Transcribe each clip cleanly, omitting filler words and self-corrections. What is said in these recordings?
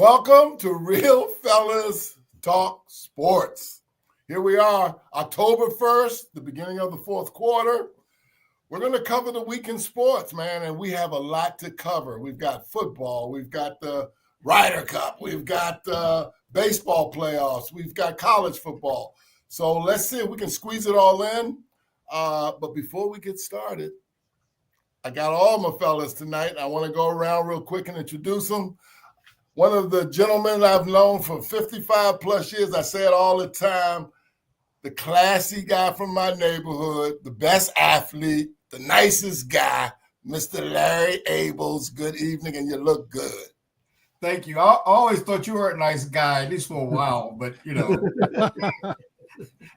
Welcome to Real Fellas Talk Sports. Here we are, October 1st, the beginning of the fourth quarter. We're going to cover the week in sports, man, and we have a lot to cover. We've got football, we've got the Ryder Cup, we've got baseball playoffs, we've got college football. So let's see if we can squeeze it all in. But before we get started, I got all my fellas tonight. I want to go around real quick and introduce them. One of the gentlemen I've known for 55 plus years, I say it all the time, the classy guy from my neighborhood, the best athlete, the nicest guy, Mr. Larry Abels. Good evening, and you look good. Thank you. I always thought you were a nice guy, at least for a while, but, I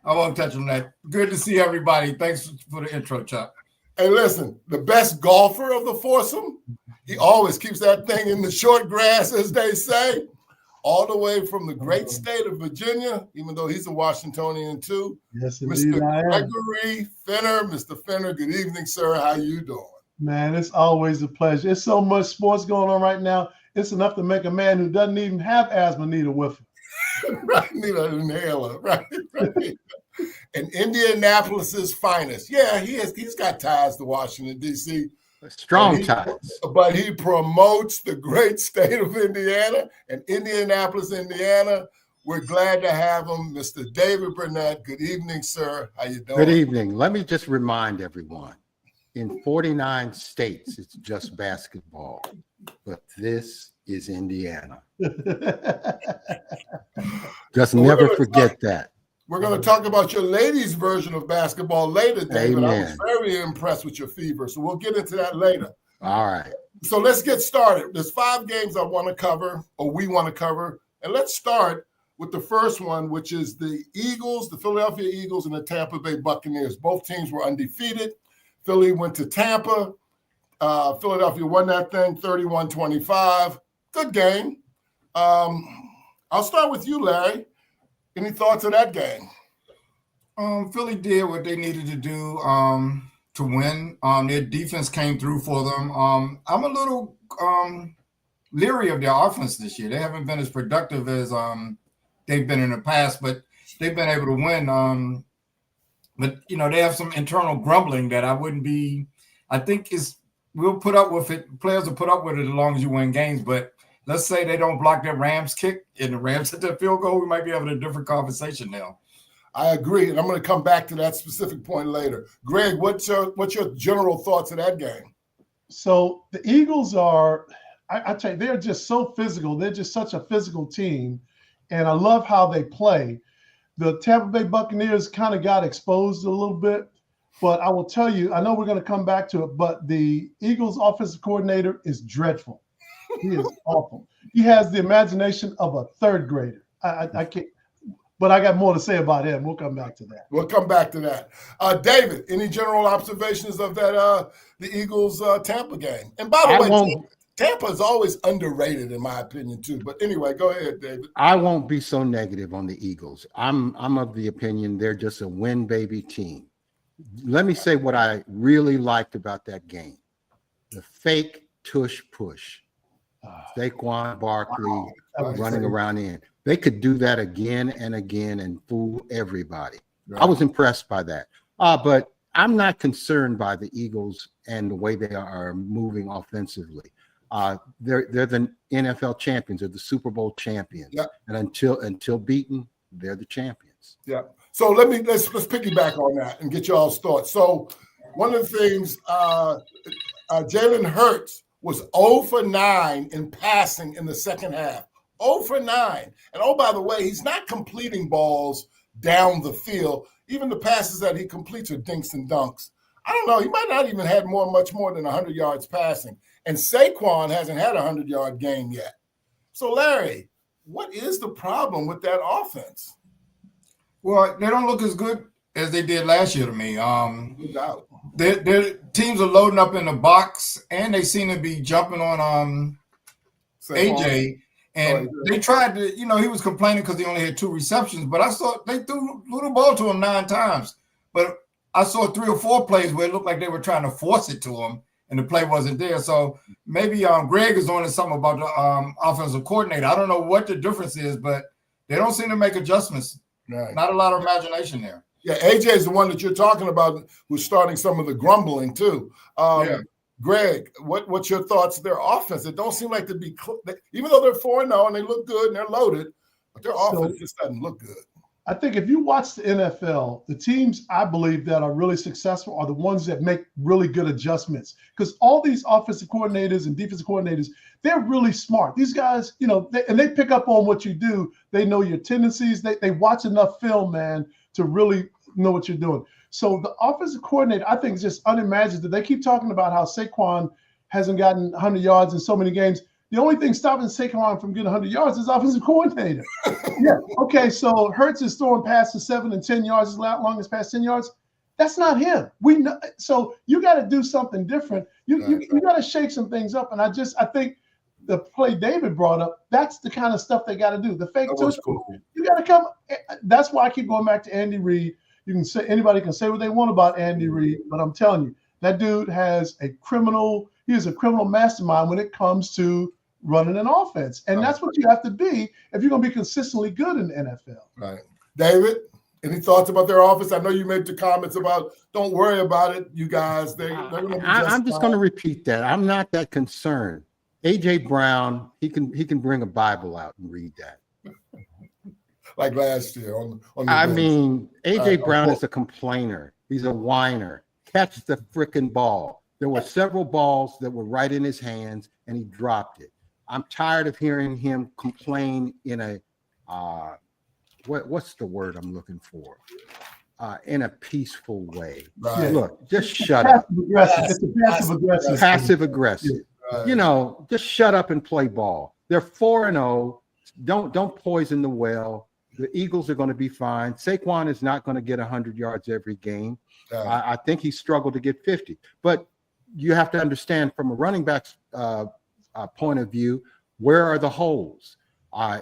won't touch on that. Good to see everybody. Thanks for the intro, Chuck. Hey, listen, the best golfer of the foursome, he always keeps that thing in the short grass, as they say, all the way from the great state of Virginia, even though he's a Washingtonian too. Yes, indeed, Mr. Gregory Finner. Mr. Finner, good evening, sir. How you doing? Man, it's always a pleasure. It's so much sports going on right now. It's enough to make a man who doesn't even have asthma need a whiffer. Right, need an inhaler. Right. And Indianapolis's finest. Yeah, he's got ties to Washington, D.C. Strong ties. But he promotes the great state of Indiana and Indianapolis, Indiana. We're glad to have him, Mr. David Burnett. Good evening, sir. How you doing? Good evening. Let me just remind everyone, in 49 states, it's just basketball. But this is Indiana. Just never forget that. We're going to talk about your ladies' version of basketball later, David. Amen. I was very impressed with your fever, so we'll get into that later. All right. So let's get started. There's 5 games I want to cover, or we want to cover, and let's start with the first one, which is the Eagles, the Philadelphia Eagles, and the Tampa Bay Buccaneers. Both teams were undefeated. Philly went to Tampa. Philadelphia won that thing 31-25. Good game. I'll start with you, Larry. Any thoughts of that game? Philly did what they needed to do to win. Their defense came through for them. I'm a little leery of their offense this year. They haven't been as productive as they've been in the past, but they've been able to win. But they have some internal grumbling that I think we'll put up with it. Players will put up with it as long as you win games, but let's say they don't block that Rams kick and the Rams hit that field goal, we might be having a different conversation now. I agree, and I'm going to come back to that specific point later. Greg, what's your general thoughts of that game? So the Eagles are, I tell you, they're just so physical. They're just such a physical team, and I love how they play. The Tampa Bay Buccaneers kind of got exposed a little bit, but I will tell you, I know we're going to come back to it, but the Eagles offensive coordinator is dreadful. He is awful. He has the imagination of a third grader. I can't, but I got more to say about him. We'll come back to that. We'll come back to that. David, any general observations of that the Eagles Tampa game? And by the way, Tampa is always underrated in my opinion too. But anyway, go ahead, David. I won't be so negative on the Eagles. I'm of the opinion they're just a win baby team. Let me say what I really liked about that game. The fake tush push. Saquon Barkley running around in. They could do that again and again and fool everybody. Right. I was impressed by that. But I'm not concerned by the Eagles and the way they are moving offensively. They're the NFL champions. They're the Super Bowl champions. Yeah. And until beaten, they're the champions. Yeah. So let's piggyback on that and get y'all's thoughts. So one of the things, Jalen Hurts was 0 for 9 in passing in the second half. 0 for 9. And by the way, he's not completing balls down the field. Even the passes that he completes are dinks and dunks. I don't know. He might not even had much more than 100 yards passing. And Saquon hasn't had a 100-yard game yet. So, Larry, what is the problem with that offense? Well, they don't look as good as they did last year to me. No doubt. Their teams are loading up in the box, and they seem to be jumping on AJ. And they tried to, he was complaining because he only had 2 receptions, but I saw they threw the ball to him 9 times. But I saw 3 or 4 plays where it looked like they were trying to force it to him, and the play wasn't there. So maybe Greg is on something about the offensive coordinator. I don't know what the difference is, but they don't seem to make adjustments. Right. Not a lot of imagination there. Yeah, AJ is the one that you're talking about who's starting some of the grumbling too. Greg, what's your thoughts of their offense? It don't seem like to be, even though they're 4-0 and they look good and they're loaded, but their offense just doesn't look good. I think if you watch the NFL, the teams I believe that are really successful are the ones that make really good adjustments. Because all these offensive coordinators and defensive coordinators, they're really smart. These guys, they pick up on what you do. They know your tendencies. They watch enough film, man, to really know what you're doing. So the offensive coordinator, I think, is just unimaginative. They keep talking about how Saquon hasn't gotten 100 yards in so many games. The only thing stopping Saquon from getting 100 yards is offensive coordinator. Yeah. Okay. So Hurts is throwing passes 7 and 10 yards, his longest pass 10 yards. That's not him. We know. So you got to do something different. You got to shake some things up. And I think the play David brought up, that's the kind of stuff they got to do. The fake touch. Cool. You got to come. That's why I keep going back to Andy Reid. You can say anybody can say what they want about Andy Reid, but I'm telling you, that dude has a criminal. He is a criminal mastermind when it comes to running an offense. And that's what you have to be if you're going to be consistently good in the NFL. Right. David, any thoughts about their offense? I know you made the comments about don't worry about it, you guys. They're going to be I'm just going to repeat that. I'm not that concerned. A.J. Brown, he can bring a Bible out and read that. Like last year. On I mean, A.J. Brown is a complainer. He's a whiner. Catch the freaking ball. There were several balls that were right in his hands, and he dropped it. I'm tired of hearing him complain in a what's the word I'm looking for? In a peaceful way. Right. Look, just shut up. It's a passive aggressive. Passive aggressive. Right. Just shut up and play ball. They're 4-0. Don't poison the well. The Eagles are going to be fine. Saquon is not going to get 100 yards every game. I think he struggled to get 50. But you have to understand from a running back's point of view, where are the holes?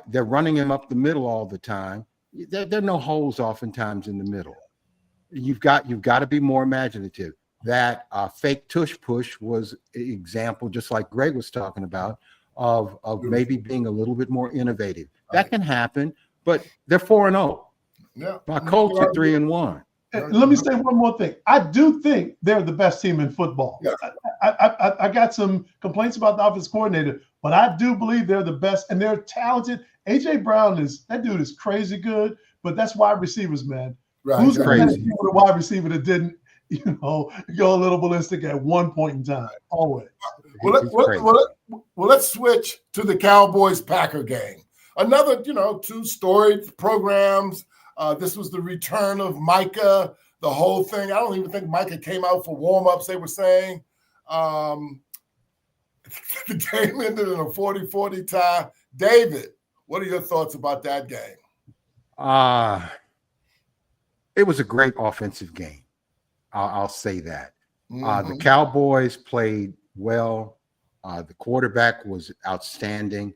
They're running him up the middle all the time. There are no holes oftentimes in the middle. You've got to be more imaginative. That fake tush push was an example, just like Greg was talking about, of maybe being a little bit more innovative. That can happen, but they're 4-0. Yeah. My Colts are 3-1. Let me say one more thing. I do think they're the best team in football. Yeah. I got some complaints about the offensive coordinator, but I do believe they're the best, and they're talented. A.J. Brown that dude is crazy good, but that's wide receivers, man. Right. Who's crazy? The wide receiver that didn't, go a little ballistic at one point in time? Always. Well, let's switch to the Cowboys-Packer game. Another, two storied programs. This was the return of Micah, the whole thing. I don't even think Micah came out for warm-ups, they were saying. The game ended in a 40-40 tie. David, what are your thoughts about that game? It was a great offensive game. I'll say that. Mm-hmm. The Cowboys played well. The quarterback was outstanding.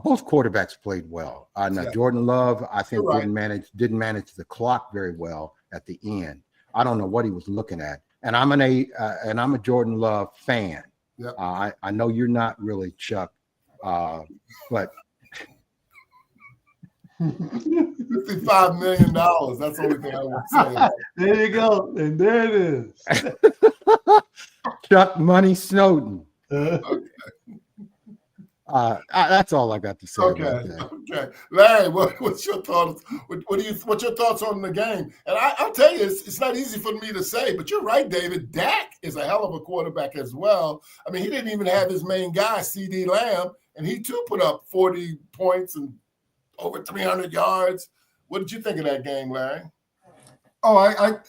Both quarterbacks played well. Now Jordan Love, I think, didn't manage the clock very well at the end. I don't know what he was looking at. And I'm a Jordan Love fan. Yep. I know you're not really, Chuck, but $55 million. That's the only thing I would say. There you go. And there it is. Chuck Money Snowden. Okay. That's all I got to say about that. Okay. Larry, what's your thoughts? What's your thoughts on the game? And I'll tell you, it's not easy for me to say, but you're right, David. Dak is a hell of a quarterback as well. I mean, he didn't even have his main guy, C.D. Lamb, and he too put up 40 points and over 300 yards. What did you think of that game, Larry? Oh,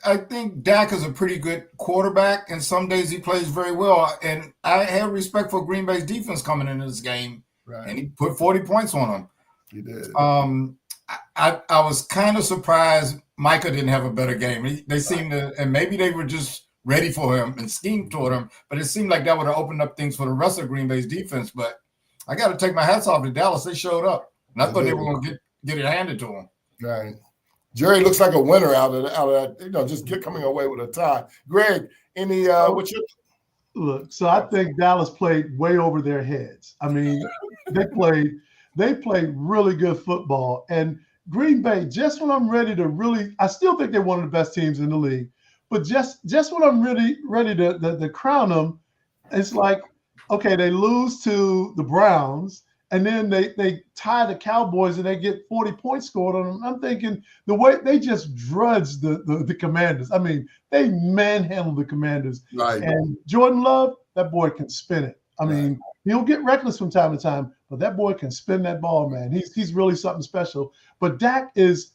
I think Dak is a pretty good quarterback, and some days he plays very well. And I have respect for Green Bay's defense coming into this game, and he put 40 points on them. He did. I was kind of surprised Micah didn't have a better game. They seemed to, and maybe they were just ready for him and schemed toward him, but it seemed like that would have opened up things for the rest of Green Bay's defense. But I got to take my hats off to Dallas. They showed up, and I thought they were going to get it handed to them. Right. Jerry looks like a winner out of that, just coming away with a tie. Greg, any what's your? Look, so I think Dallas played way over their heads. I mean, they played really good football. And Green Bay, just when I'm ready to really, I still think they're one of the best teams in the league. But just when I'm really ready to crown them, it's like, okay, they lose to the Browns, and then they tie the Cowboys and they get 40 points scored on them. I'm thinking the way they just drudged the Commanders. I mean, they manhandled the Commanders. Right. And Jordan Love, that boy can spin it. I mean, he'll get reckless from time to time, but that boy can spin that ball, man. He's really something special. But Dak is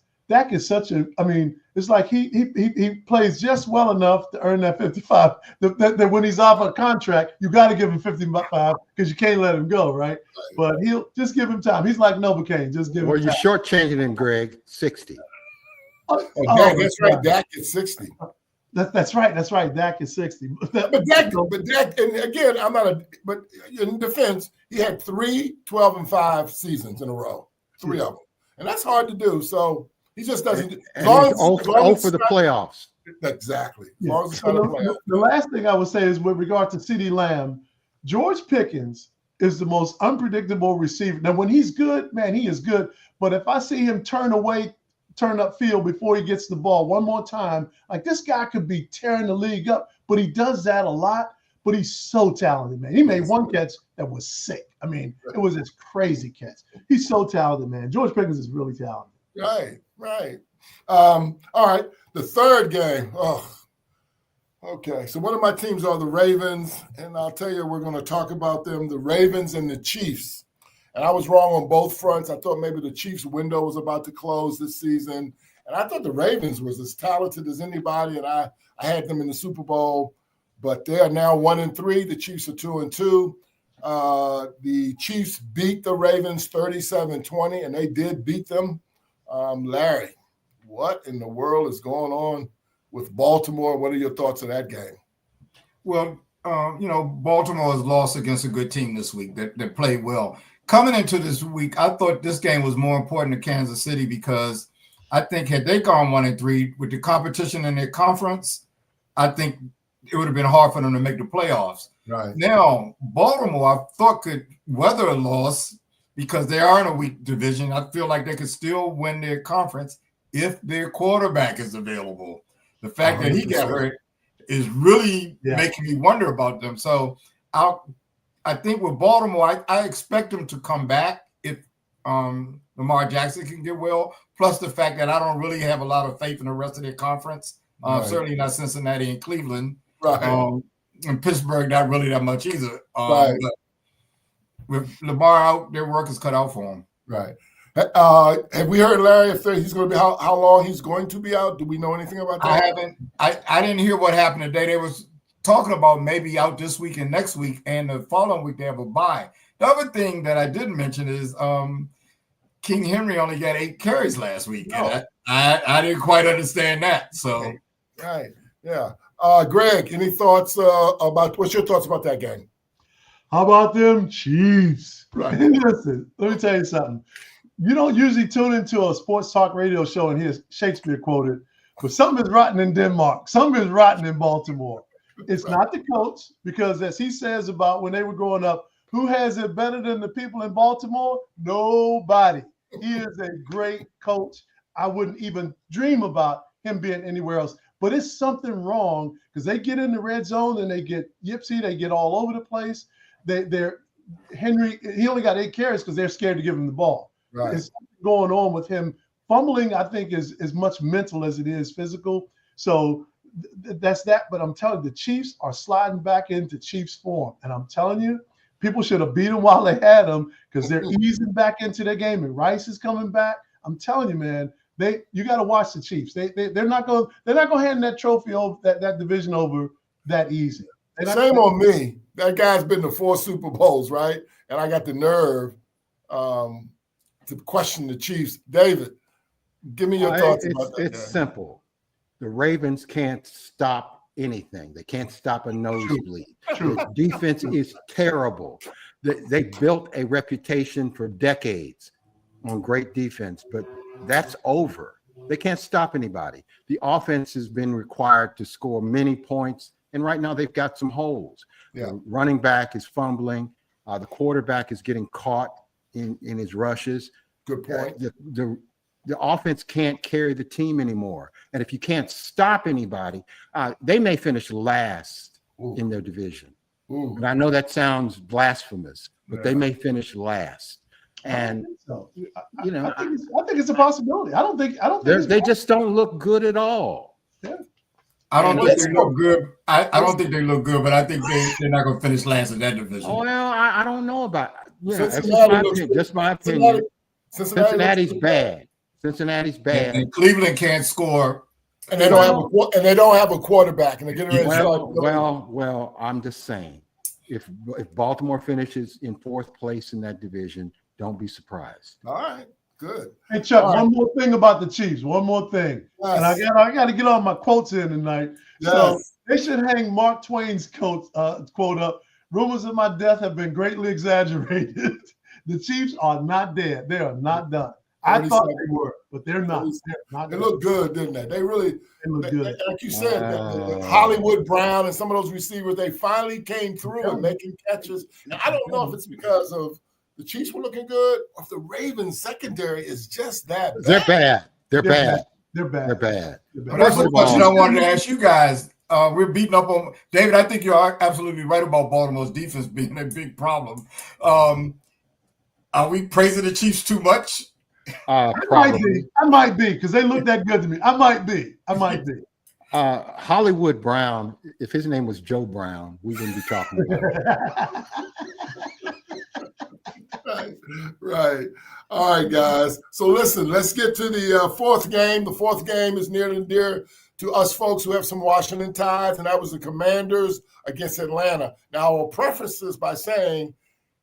such a, I mean, it's like he plays just well enough to earn that 55. That when he's off a contract, you got to give him 55 because you can't let him go, right? But he'll just give him time. He's like Novocaine, just give him time. Or you're shortchanging him, Greg, 60. That's right. Dak is 60. That's right. That's right. Dak is 60. But Dak, and again, but in defense, he had 3 12-5 seasons in a row, 3 of them. And that's hard to do. So he just doesn't. And he's 0 for the playoffs. Exactly. Yeah. So the last thing I would say is with regard to CeeDee Lamb, George Pickens is the most unpredictable receiver. Now, when he's good, man, he is good. But if I see him turn upfield before he gets the ball one more time, like this guy could be tearing the league up, but he does that a lot. But he's so talented, man. He made one catch that was sick. I mean, it was this crazy catch. He's so talented, man. George Pickens is really talented. Right. All right. The third game. Oh, okay. So one of my teams are the Ravens, and I'll tell you, we're going to talk about them, the Ravens and the Chiefs. And I was wrong on both fronts. I thought maybe the Chiefs' window was about to close this season. And I thought the Ravens was as talented as anybody, and I had them in the Super Bowl. But they are now 1-3. The Chiefs are 2-2. The Chiefs beat the Ravens 37-20, and they did beat them. Larry, what in the world is going on with Baltimore? What are your thoughts on that game? Well, Baltimore has lost against a good team this week that played well. Coming into this week, I thought this game was more important to Kansas City because I think had they gone 1-3 with the competition in their conference, I think it would have been hard for them to make the playoffs. Right. Now, Baltimore, I thought could weather a loss because they are in a weak division. I feel like they could still win their conference if their quarterback is available. The fact that he got hurt is really making me wonder about them. So I think with Baltimore, I expect them to come back if Lamar Jackson can get well, plus the fact that I don't really have a lot of faith in the rest of their conference. Certainly not Cincinnati and Cleveland. Right. And Pittsburgh, not really that much either. Right. But with Lamar out, their work is cut out for him. Right. Have we heard, Larry, if he's going to be how long he's going to be out? Do we know anything about that? I haven't. I didn't hear what happened today. They was talking about maybe out this week and next week, and the following week they have a bye. The other thing that I didn't mention is King Henry only got 8 carries last week. No. I didn't quite understand that. So right. Yeah. Greg, any thoughts what's your thoughts about that game? How about them Chiefs? Right. Listen, let me tell you something. You don't usually tune into a sports talk radio show and hear Shakespeare quoted, but something is rotten in Denmark. Something is rotten in Baltimore. It's not the coach, because as he says about when they were growing up, who has it better than the people in Baltimore? Nobody. He is a great coach. I wouldn't even dream about him being anywhere else. But it's something wrong because they get in the red zone and they get yipsy. They get all over the place. Henry, he only got 8 carries because they're scared to give him the ball. Right. There's something going on with him. Fumbling, I think, is as much mental as it is physical. So that's that. But I'm telling you, the Chiefs are sliding back into Chiefs form. And I'm telling you, people should have beat them while they had them because they're easing back into their game. And Rice is coming back. I'm telling you, man. You got to watch the Chiefs. They're not going to hand that trophy over that division over that easy. Shame on me. That guy's been to 4 Super Bowls, right? And I got the nerve to question the Chiefs. David, give me your thoughts about that. It's simple. The Ravens can't stop anything. They can't stop a nosebleed. The defense is terrible. They built a reputation for decades on great defense, but that's over. They can't stop anybody. The offense has been required to score many points and right now they've got some holes. Yeah. The running back is fumbling. The quarterback is getting caught in his rushes. Good point. The offense can't carry the team anymore. And if you can't stop anybody, they may finish last in their division. And I know that sounds blasphemous, but they may finish last. And so. you know, I think it's a possibility. I don't think they just don't look good at all. Yeah. I don't think they look good. I don't think they look good, but I think they're not going to finish last in that division. Oh, well, I don't know about. That's Cincinnati just my opinion. Cincinnati's bad. Cincinnati's bad. And Cleveland can't score. And they don't have a quarterback. And they're getting ready to well, I'm just saying, if Baltimore finishes in 4th place in that division, don't be surprised. All right, good. Hey Chuck, one more thing about the Chiefs. One more thing, and I got to get all my quotes in tonight. Yes. So they should hang Mark Twain's quote up. Rumors of my death have been greatly exaggerated. The Chiefs are not dead. They are not done. I thought they were, but they're not. They look good, didn't they? They look good. Like you said, Hollywood Brown and some of those receivers, they finally came through and making catches. Now, I don't know if it's because of the Chiefs were looking good or if the Ravens secondary is just that bad. They're bad. They're bad. But that's the question I wanted to ask you guys. We're beating up on David. I think you are absolutely right about Baltimore's defense being a big problem. Are we praising the Chiefs too much? I might be because they look that good to me. I might be. Hollywood Brown, if his name was Joe Brown, we wouldn't be talking about it. Right. All right, guys. So listen, let's get to the 4th game. The 4th game is near and dear to us folks who have some Washington ties, and that was the Commanders against Atlanta. Now, I will preface this by saying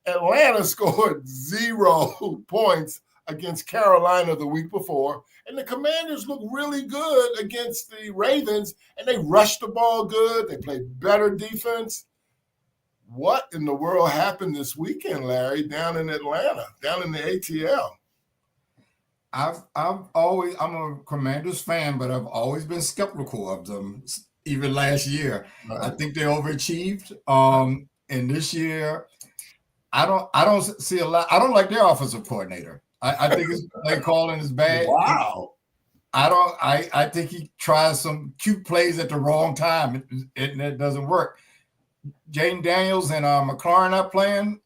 Atlanta scored 0 points against Carolina the week before, and the Commanders look really good against the Ravens, and they rushed the ball good. They played better defense. What in the world happened this weekend, Larry, down in Atlanta, down in the ATL? I'm a Commanders fan, but I've always been skeptical of them. Even last year, right. I think they overachieved. And this year, I don't see a lot. I don't like their offensive coordinator. I think his play calling is bad. Wow. I think he tries some cute plays at the wrong time, and it doesn't work. Jaden Daniels and McLaurin not playing.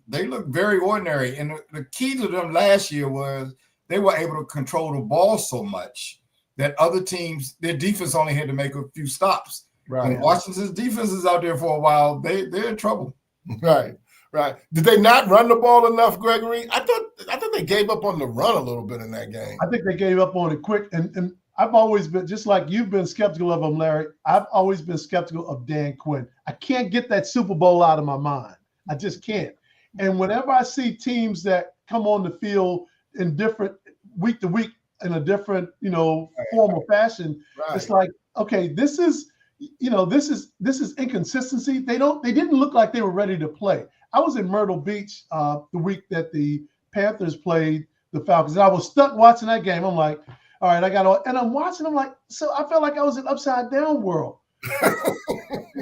They look very ordinary. And the key to them last year was they were able to control the ball so much that other teams, their defense only had to make a few stops. Right. When Washington's defense is out there for a while, they're in trouble. Right. Right. Did they not run the ball enough, Gregory? I thought they gave up on the run a little bit in that game. I think they gave up on it quick. And I've always been, just like you've been skeptical of them, Larry, I've always been skeptical of Dan Quinn. I can't get that Super Bowl out of my mind. I just can't. And whenever I see teams that come on the field in different week to week in a different, form or fashion, it's like, okay, this is inconsistency. They didn't look like they were ready to play. I was in Myrtle Beach the week that the Panthers played the Falcons, and I was stuck watching that game. I'm like, all right, and I'm watching. I'm like, so I felt like I was in upside down world.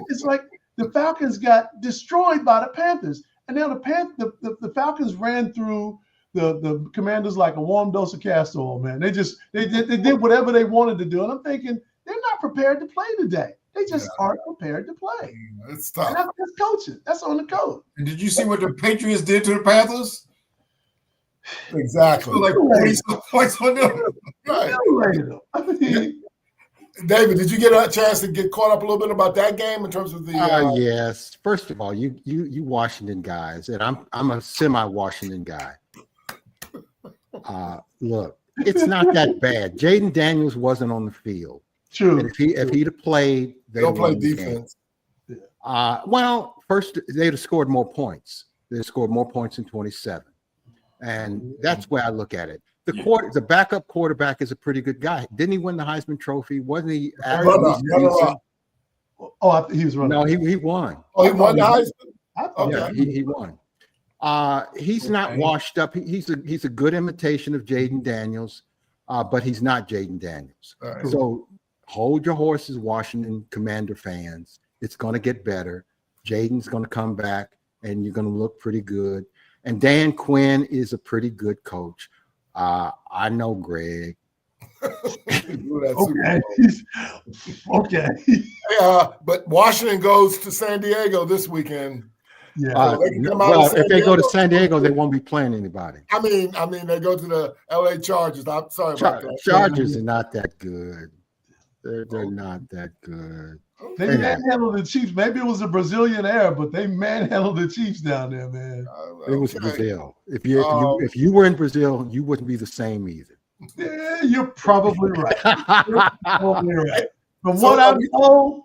It's like the Falcons got destroyed by the Panthers, and now the Falcons ran through the Commanders like a warm dose of castor oil. Man, they did whatever they wanted to do, and I'm thinking they're not prepared to play today. They just aren't prepared to play. It's tough. And that's coaching. That's on the coach. And did you see what the Patriots did to the Panthers? Exactly. Like 40 points on them. Right. David, did you get a chance to get caught up a little bit about that game in terms of the? Yes. First of all, you Washington guys, and I'm a semi-Washington guy. Look, it's not that bad. Jaden Daniels wasn't on the field. True. And if he'd have played, they'd have play defense. Well, first they'd have scored more points. They'd scored more points in 27, and that's where I look at it. The backup quarterback is a pretty good guy. Didn't he win the Heisman Trophy? Wasn't he? He was running. No, he won. Oh, he won the Heisman. Okay. Yeah, he won. He's not washed up. He's a good imitation of Jaden Daniels, but he's not Jaden Daniels. Right. So hold your horses, Washington Commander fans. It's going to get better. Jaden's going to come back, and you're going to look pretty good. And Dan Quinn is a pretty good coach. I know Greg. Okay. Okay. But Washington goes to San Diego this weekend. Yeah. If they go to San Diego, they won't be playing anybody. I mean, they go to the LA Chargers. I'm sorry about that. Chargers are not that good. They're not that good. They manhandled the Chiefs. Maybe it was a Brazilian era, but they manhandled the Chiefs down there, man. It was Brazil. If you were in Brazil, you wouldn't be the same either. Yeah, you're probably right. You're probably right. From what I know,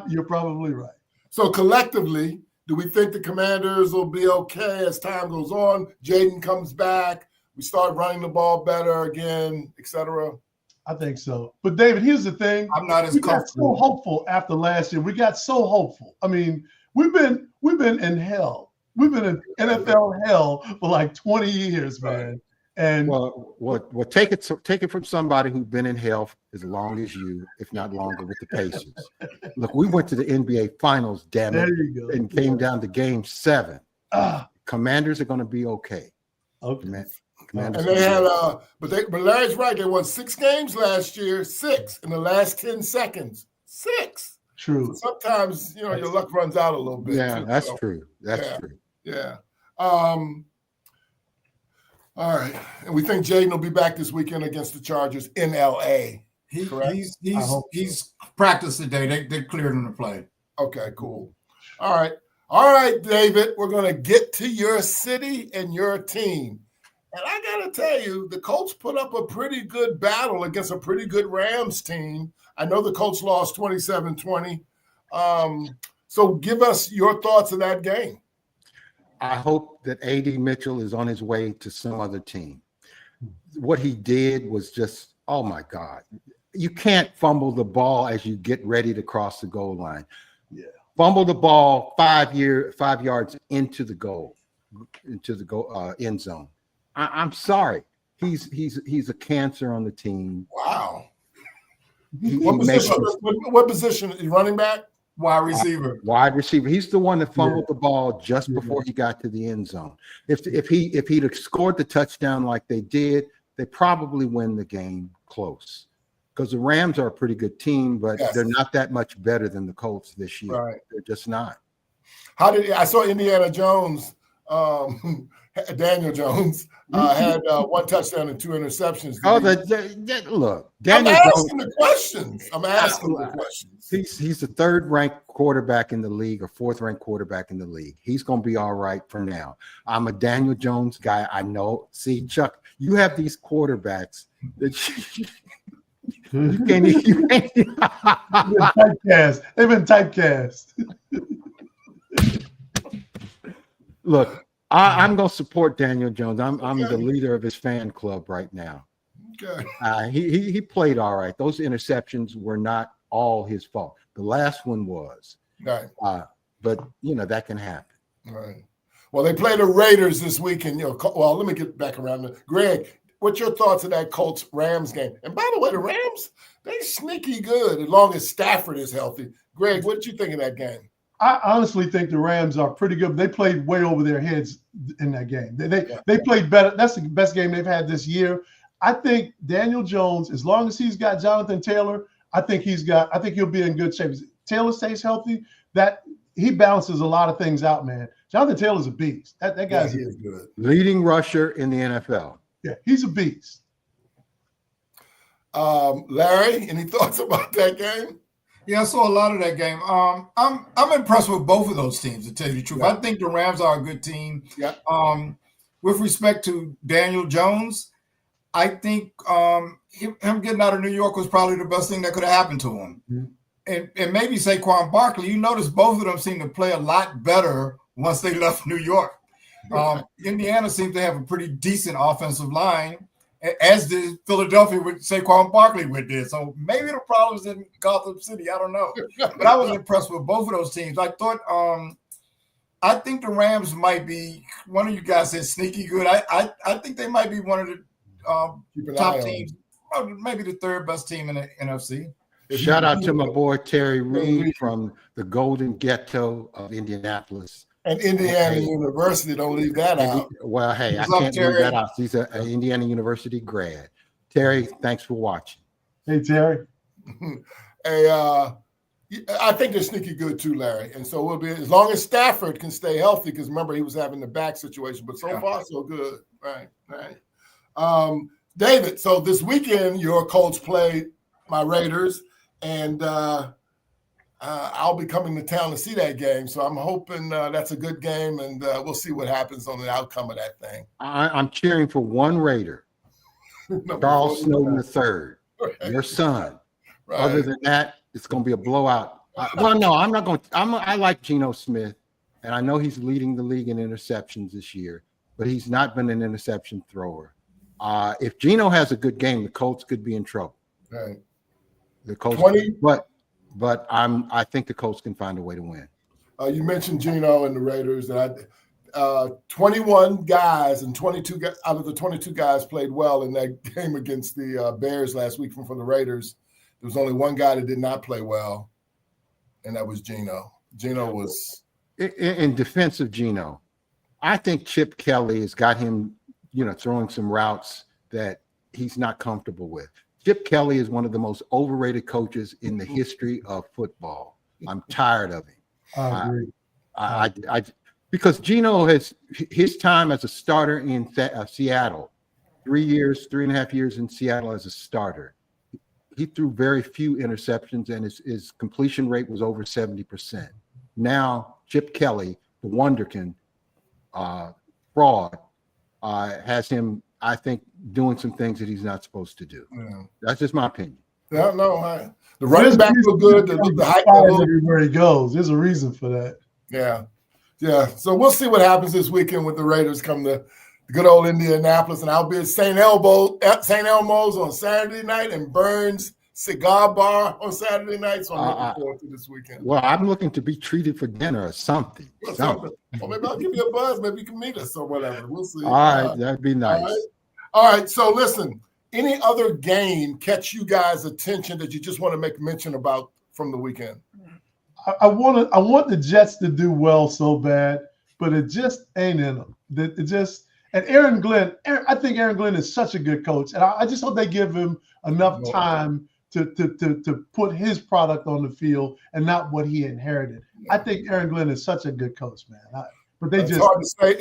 you're probably right. So collectively, do we think the Commanders will be okay as time goes on? Jaden comes back. We start running the ball better again, etc. I think so. But David, here's the thing. I'm not as comfortable. We got so hopeful after last year. We got so hopeful. I mean, we've been in hell. We've been in NFL hell for like 20 years, man. And take it from somebody who's been in hell as long as you, if not longer, with the Pacers. Look, we went to the NBA Finals, damn it, and came down to Game 7. Commanders are going to be okay. Okay. Commanders and they had but Larry's right. They won 6 games last year, 6 in the last 10 seconds. 6. True. So sometimes your luck runs out a little bit. Yeah, that's true. That's true. Yeah. All right, and we think Jaden will be back this weekend against the Chargers in LA. He's practiced today. They cleared him to play. Okay, cool. All right, David. We're gonna get to your city and your team. And I got to tell you, the Colts put up a pretty good battle against a pretty good Rams team. I know the Colts lost 27-20. So give us your thoughts of that game. I hope that A.D. Mitchell is on his way to some other team. What he did was just, oh, my God. You can't fumble the ball as you get ready to cross the goal line. Yeah. Fumble the ball 5 yards into the end zone. I'm sorry. He's a cancer on the team. Wow. What position? Is he running back? Wide receiver. Wide receiver. He's the one that fumbled the ball just before he got to the end zone. If he'd have scored the touchdown like they did, they probably win the game close. Because the Rams are a pretty good team, but they're not that much better than the Colts this year. Right. They're just not. I saw Indiana Jones, Daniel Jones, had 1 touchdown and 2 interceptions. Look, Daniel Jones. I'm asking the questions. He's the 3rd-ranked quarterback in the league or 4th-ranked quarterback in the league. He's going to be all right for now. I'm a Daniel Jones guy. I know. See, Chuck, you have these quarterbacks that you can't even. They've been typecast. Look, I'm going to support Daniel Jones. I'm the leader of his fan club right now. Okay. He played all right. Those interceptions were not all his fault. The last one was. Right. But that can happen. Right. Well, they play the Raiders this weekend. Well, let me get back around. Greg, what's your thoughts of that Colts-Rams game? And by the way, the Rams, they sneaky good as long as Stafford is healthy. Greg, what did you think of that game? I honestly think the Rams are pretty good. They played way over their heads in that game. They played better. That's the best game they've had this year. I think Daniel Jones, as long as he's got Jonathan Taylor, I think he'll be in good shape. If Taylor stays healthy, that he balances a lot of things out, man. Jonathan Taylor's a beast. That guy's good. Leading rusher in the NFL. Yeah, he's a beast. Larry, any thoughts about that game? Yeah, I saw a lot of that game. I'm impressed with both of those teams, to tell you the truth. I think the Rams are a good team. Yeah. With respect to Daniel Jones, I think him getting out of New York was probably the best thing that could have happened to him. Mm-hmm. And maybe Saquon Barkley. You notice both of them seem to play a lot better once they left New York. Indiana seems to have a pretty decent offensive line, as did Philadelphia with Saquon Barkley did. So maybe the problem's in Gotham City. I don't know. But I was impressed with both of those teams. I thought I think the Rams might be, one of you guys said sneaky good. I think they might be one of the top teams, maybe the 3rd best team in the NFC. Shout out to my boy Terry Reed from the Golden Ghetto of Indianapolis. And Indiana University, don't leave that out. Well, hey, What's I up, can't leave Terry? that out. He's an Indiana University grad. Terry, thanks for watching. Hey, Terry. I think they're sneaky good too, Larry. And so we'll be, as long as Stafford can stay healthy, because remember he was having the back situation, but so far so good. Right. David, so this weekend your Colts played my Raiders, and I'll be coming to town to see that game. So I'm hoping that's a good game, and we'll see what happens on the outcome of that thing. I'm cheering for one Raider, Charles Snowden III, your son. Right. Other than that, it's going to be a blowout. Well, no, I'm not going to. I like Geno Smith, and I know he's leading the league in interceptions this year, but he's not been an interception thrower. If Geno has a good game, the Colts could be in trouble. Right. The Colts, but I think the Colts can find a way to win. You mentioned Geno and the Raiders, and 21 guys and 22 out of the 22 guys played well in that game against the Bears last week for the Raiders. There was only one guy that did not play well, and that was Geno. Geno was in defense of Geno. I think Chip Kelly has got him, throwing some routes that he's not comfortable with. Chip Kelly is one of the most overrated coaches in the history of football. I'm tired of him. I agree. I because Geno has his time as a starter in Seattle, 3.5 years in Seattle as a starter. He threw very few interceptions, and his completion rate was over 70%. Now, Chip Kelly, the wonderkin fraud, has him, I think, doing some things that he's not supposed to do. Yeah. That's just my opinion. Yeah, no, the running back look good. The height everywhere he goes. There's a reason for that. Yeah. So we'll see what happens this weekend with the Raiders come to good old Indianapolis, and I'll be at St. Elmo's on Saturday night and Burns Cigar Bar on Saturday night. So I'm looking forward to this weekend. Well, I'm looking to be treated for dinner or something. Well, maybe I'll give you a buzz. Maybe you can meet us or whatever. We'll see. All right, that'd be nice. All right. So listen, any other game catch you guys' attention that you just want to make mention about from the weekend? I want the Jets to do well so bad, but it just ain't in them. And Aaron Glenn, I think Aaron Glenn is such a good coach, and I just hope they give him enough time to put his product on the field and not what he inherited. I think Aaron Glenn is such a good coach, man. But they it's hard to say.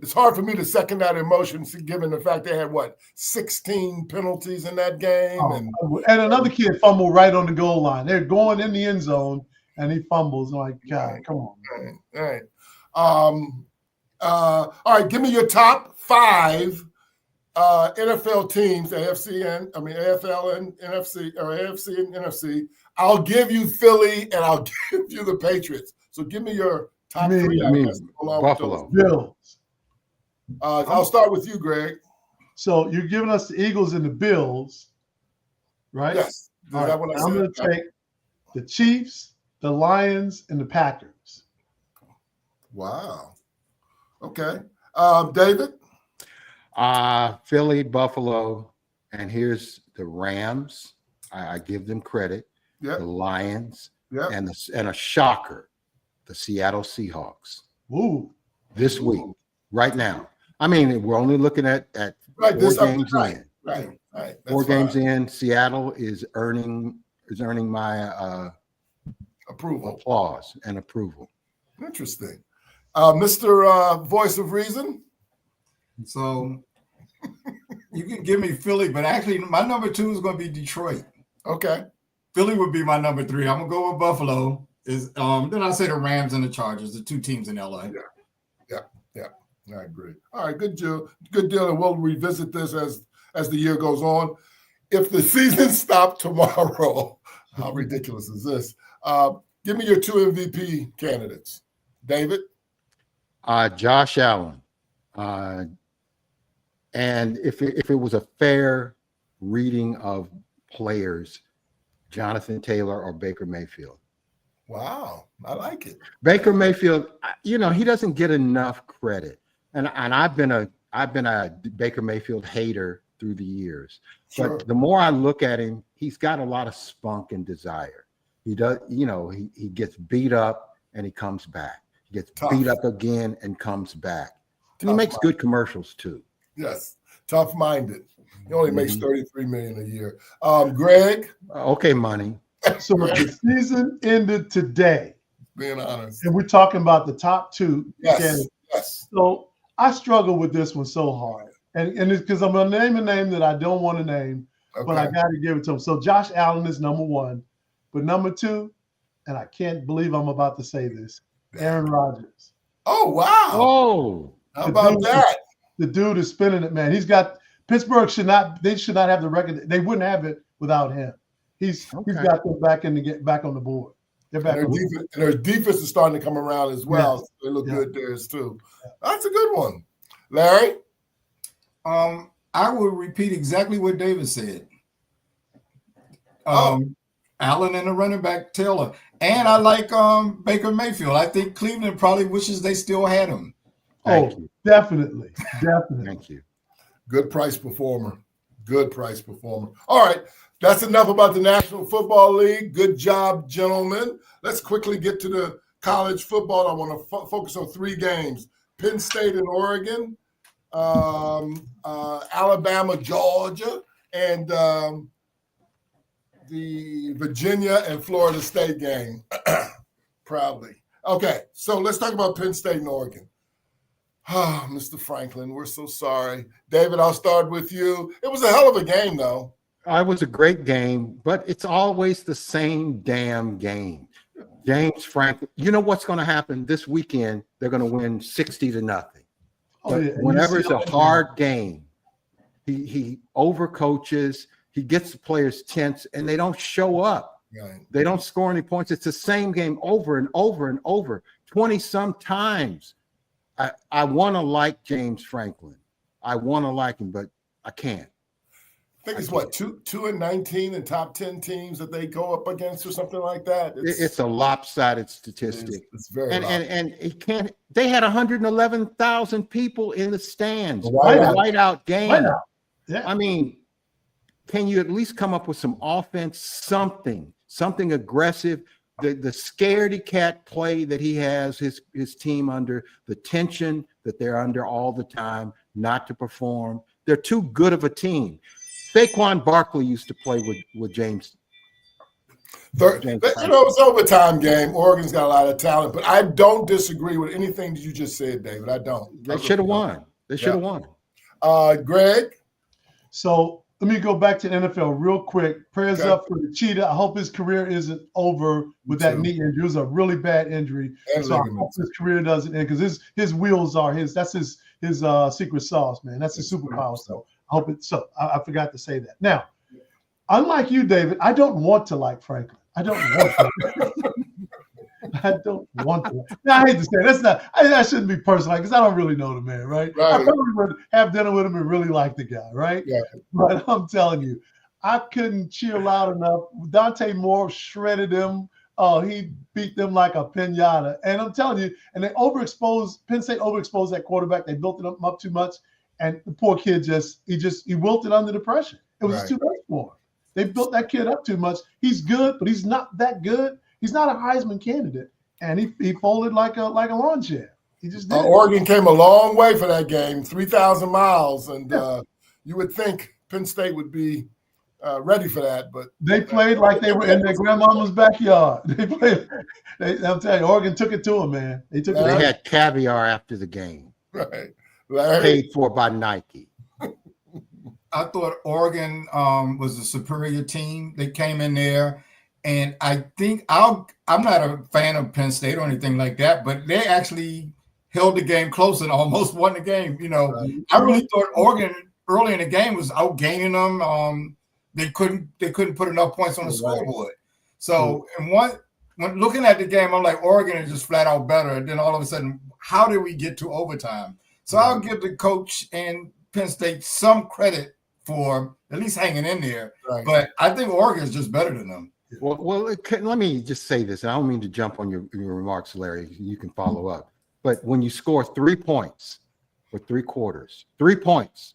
It's hard for me to second that emotion, given the fact they had 16 penalties in that game, and another kid fumbled right on the goal line. They're going in the end zone, and he fumbles. I'm like, God, come on. All right. Give me your top 5 NFL teams, AFL and NFC, or AFC and NFC. I'll give you Philly, and I'll give you the Patriots. So give me your top 3. Buffalo Bills. I'll start with you, Greg. So you're giving us the Eagles and the Bills, right? Yes. All right. I'm going to take the Chiefs, the Lions, and the Packers. Wow. Okay. David? Philly, Buffalo, and here's the Rams. I give them credit. Yep. The Lions, yep. and a shocker, the Seattle Seahawks. Ooh. This week, right now. I mean, we're only looking at 4 games in. Right. 4 games in. Seattle is earning my applause and approval. Interesting. Mr. Voice of Reason. So you can give me Philly, but actually my number 2 is going to be Detroit. Okay. Philly would be my number 3. I'm going to go with Buffalo. Then I'll say the Rams and the Chargers, the 2 teams in LA. Yeah. I agree. All right, good deal. And we'll revisit this as the year goes on. If the season stopped tomorrow, how ridiculous is this? Give me your 2 MVP candidates. David? Josh Allen. And if it was a fair reading of players, Jonathan Taylor or Baker Mayfield. Wow, I like it. Baker Mayfield, he doesn't get enough credit. And I've been a Baker Mayfield hater through the years. Sure. But the more I look at him, he's got a lot of spunk and desire. He does, he gets beat up and he comes back. He gets beat up again and comes back. And he makes good commercials too. Yes, tough-minded. He only makes $33 million a year. Greg? Okay, money. So if the season ended today, Being honest. and we're talking about the top two Yes. So I struggle with this one so hard. And it's because I'm going to name a name that I don't want to name, but I got to give it to him. So Josh Allen is number one. But number two, and I can't believe I'm about to say this, Aaron Rodgers. Oh, wow. Oh. How about that? The dude is spinning it, man. He's got Pittsburgh should not have the record. They wouldn't have it without him. He's got them back on the board. They're back. And their defense is starting to come around as well. So they look good there too. That's a good one. Larry? I will repeat exactly what David said. Allen and the running back Taylor. And I like Baker Mayfield. I think Cleveland probably wishes they still had him. Definitely. Thank you. Good price performer. All right. That's enough about the National Football League. Good job, gentlemen. Let's quickly get to the college football. I want to focus on 3 games. Penn State and Oregon, Alabama, Georgia, and the Virginia and Florida State game. Proudly. Okay, so let's talk about Penn State and Oregon. Oh, Mr. Franklin, we're so sorry. David, I'll start with you. It was a hell of a game, though. It was a great game, but it's always the same damn game. James Franklin, you know what's going to happen this weekend? They're going to win 60-0. Whenever it's a hard game, he overcoaches, he gets the players tense, and they don't show up. Right. They don't score any points. It's the same game over and over and over, 20-some times. I want to like James Franklin. I want to like him, but I can't. I think it's 2-19 in top 10 teams that they go up against or something like that. It's a lopsided statistic. It's very and it can't. They had 111,000 people in the stands. Whiteout game. Yeah. I mean, can you at least come up with some offense, something aggressive? The scaredy cat play that he has his team under, the tension that they're under all the time, not to perform. They're too good of a team. Saquon Barkley used to play with James. It was an overtime game. Oregon's got a lot of talent, but I don't disagree with anything that you just said, David. I don't. They should have won. They should have won. Greg? So let me go back to the NFL real quick. Prayers up for the Cheetah. I hope his career isn't over with that knee injury. It was a really bad injury. So I hope his career doesn't end because his wheels are that's his secret sauce, man. That's his superpower. So I hope it's so. I forgot to say that. Now, unlike you, David, I don't want to like Franklin. I don't want to. I don't want to. Now, I hate to say it. That shouldn't be personal because I don't really know the man, right? I probably would have dinner with him and really like the guy, right? Yeah. But I'm telling you, I couldn't cheer loud enough. Dante Moore shredded him. Oh, he beat them like a pinata. And I'm telling you, and they Penn State overexposed that quarterback. They built him up too much. And the poor kid he wilted under the pressure. It was too much for him. They built that kid up too much. He's good, but he's not that good. He's not a Heisman candidate. And he folded like a lawn chair. He just did. Oregon came a long way for that game, 3,000 miles. And you would think Penn State would be ready for that, but they played like they were in their grandmama's backyard. I'm telling you, Oregon took it to them, man. They had caviar after the game. Right. Paid for by Nike. I thought Oregon was a superior team. They came in there, and I think I'm not a fan of Penn State or anything like that, but they actually held the game close and almost won the game. I really thought Oregon early in the game was outgaining them. They couldn't put enough points on the scoreboard. So, when looking at the game, I'm like, Oregon is just flat out better. And then all of a sudden, how did we get to overtime? So I'll give the coach and Penn State some credit for at least hanging in there. Right. But I think Oregon is just better than them. Well, let me just say this. I don't mean to jump on your remarks, Larry. You can follow up. But when you score 3 points for 3 quarters, 3 points,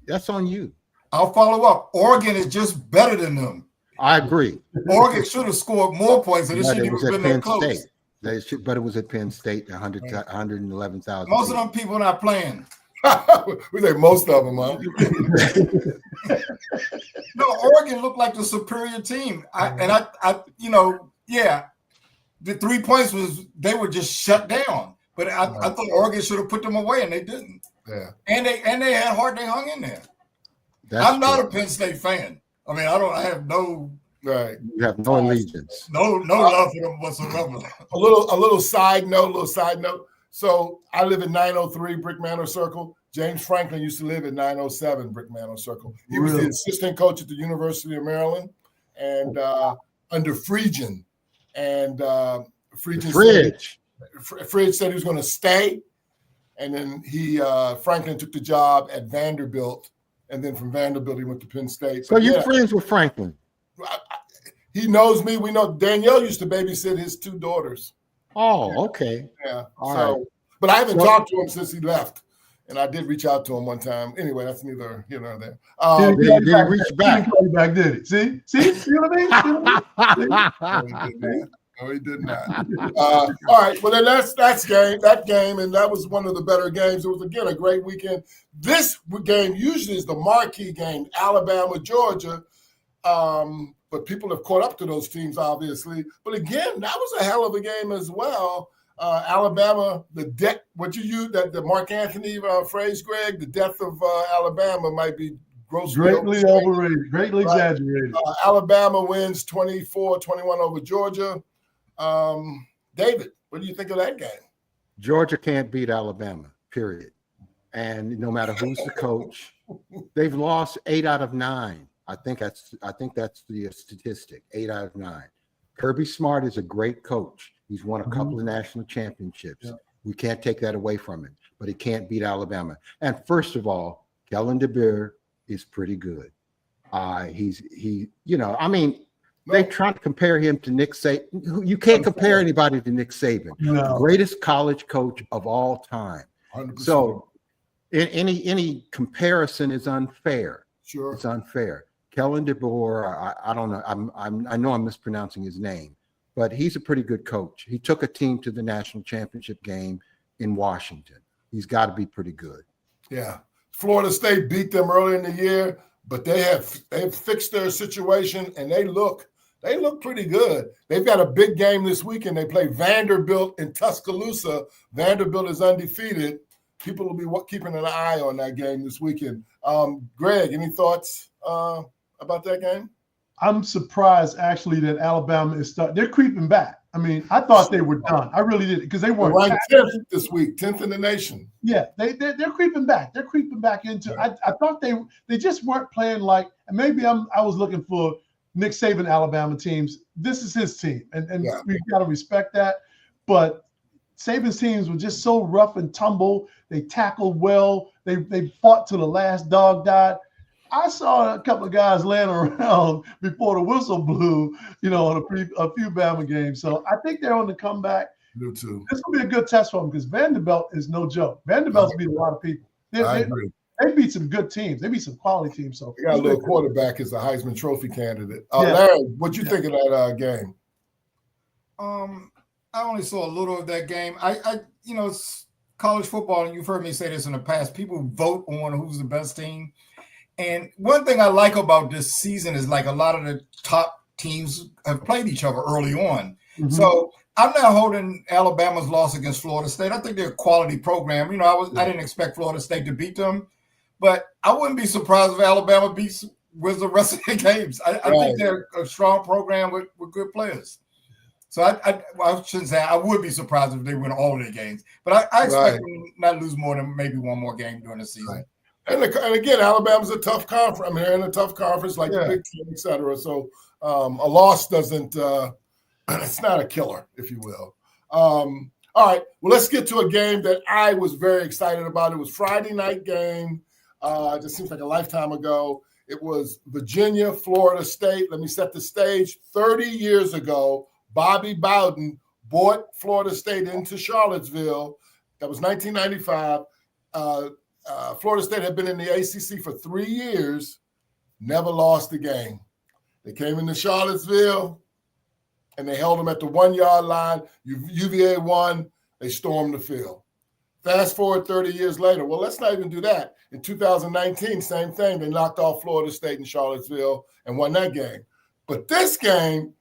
That's on you. I'll follow up. Oregon is just better than them. I agree. Oregon should have scored more points, and it But shouldn't it was even at been that Penn close. State. But it was at Penn State, 111,000. Most of them people not playing. We say most of them, huh? No, Oregon looked like the superior team. The 3 points they were just shut down. But I thought Oregon should have put them away, and they didn't. Yeah. And they had heart. They hung in there. That's I'm not true. a Penn State fan. I mean, I have no Right. You have no allegiance. no love for them whatsoever. A little side note. So I live in 903 Brick Manor Circle. James Franklin used to live at 907 Brick Manor Circle. He was the assistant coach at the University of Maryland, and under Friedgen. And Friedgen said he was going to stay, and then Franklin took the job at Vanderbilt, and then from Vanderbilt he went to Penn State. So you're friends with Franklin? He knows me. We know Danielle used to babysit his 2 daughters. Oh, okay. Yeah. All right. But I haven't talked to him since he left, and I did reach out to him one time. Anyway, that's neither here nor there. Did he reach back? He didn't call you back, did he? See what I mean? No, he did not. All right. Well, then that game, and that was one of the better games. It was, again, a great weekend. This game usually is the marquee game, Alabama, Georgia. But people have caught up to those teams, obviously. But again, that was a hell of a game as well. Alabama, the Mark Anthony phrase, Greg, the death of Alabama might be greatly overrated, greatly exaggerated. Alabama wins 24-21 over Georgia. David, what do you think of that game? Georgia can't beat Alabama, period. And no matter who's the coach, they've lost 8 out of 9. I think that's the statistic, 8 out of 9. Kirby Smart is a great coach. He's won a couple of national championships. Yeah. We can't take that away from him, but he can't beat Alabama. And first of all, Kellen DeBoer is pretty good. They try to compare him to Nick Saban. You can't compare anybody to Nick Saban, the greatest college coach of all time. 100%. So any comparison is unfair. Sure, it's unfair. Kellen DeBoer, I don't know. I know I'm mispronouncing his name, but he's a pretty good coach. He took a team to the national championship game in Washington. He's got to be pretty good. Yeah, Florida State beat them early in the year, but they've fixed their situation and they look pretty good. They've got a big game this weekend. They play Vanderbilt in Tuscaloosa. Vanderbilt is undefeated. People will be keeping an eye on that game this weekend. Greg, any thoughts about that game? I'm surprised actually that Alabama is they're creeping back. I mean, I thought they were done. I really did, because they weren't ranked 10th this week, 10th in the nation. Yeah, they're creeping back. They're creeping back into. I thought they just weren't playing like. And maybe I was looking for Nick Saban Alabama teams. This is his team, and we've got to respect that. But Saban's teams were just so rough and tumble. They tackled well. They fought till the last dog died. I saw a couple of guys laying around before the whistle blew, on a few Bama games. So I think they're on the comeback. Me too. This will be a good test for them because Vanderbilt is no joke. Vanderbilt's beat a lot of people. I agree. They beat some good teams. They beat some quality teams. So they got a little quarterback as a Heisman Trophy candidate. Larry, what'd you think of that game? I only saw a little of that game. It's college football, and you've heard me say this in the past. People vote on who's the best team. And one thing I like about this season is like a lot of the top teams have played each other early on. Mm-hmm. So I'm not holding Alabama's loss against Florida State. I think they're a quality program. I didn't expect Florida State to beat them, but I wouldn't be surprised if Alabama beats with the rest of the games. I think they're a strong program with good players. So I shouldn't say I would be surprised if they win all of their games, but I expect them not lose more than maybe one more game during the season. Right. And again, Alabama's a tough conference. I mean, they're in a tough conference like the Big Ten, et cetera. So a loss doesn't it's not a killer, if you will. All right. Well, let's get to a game that I was very excited about. It was Friday night game. It just seems like a lifetime ago. It was Virginia, Florida State. Let me set the stage. 30 years ago, Bobby Bowden brought Florida State into Charlottesville. That was 1995. Florida State had been in the ACC for 3 years, never lost a game. They came into Charlottesville, and they held them at the 1-yard line. UVA won. They stormed the field. Fast forward 30 years later. Well, let's not even do that. In 2019, same thing. They knocked off Florida State in Charlottesville and won that game. But this game,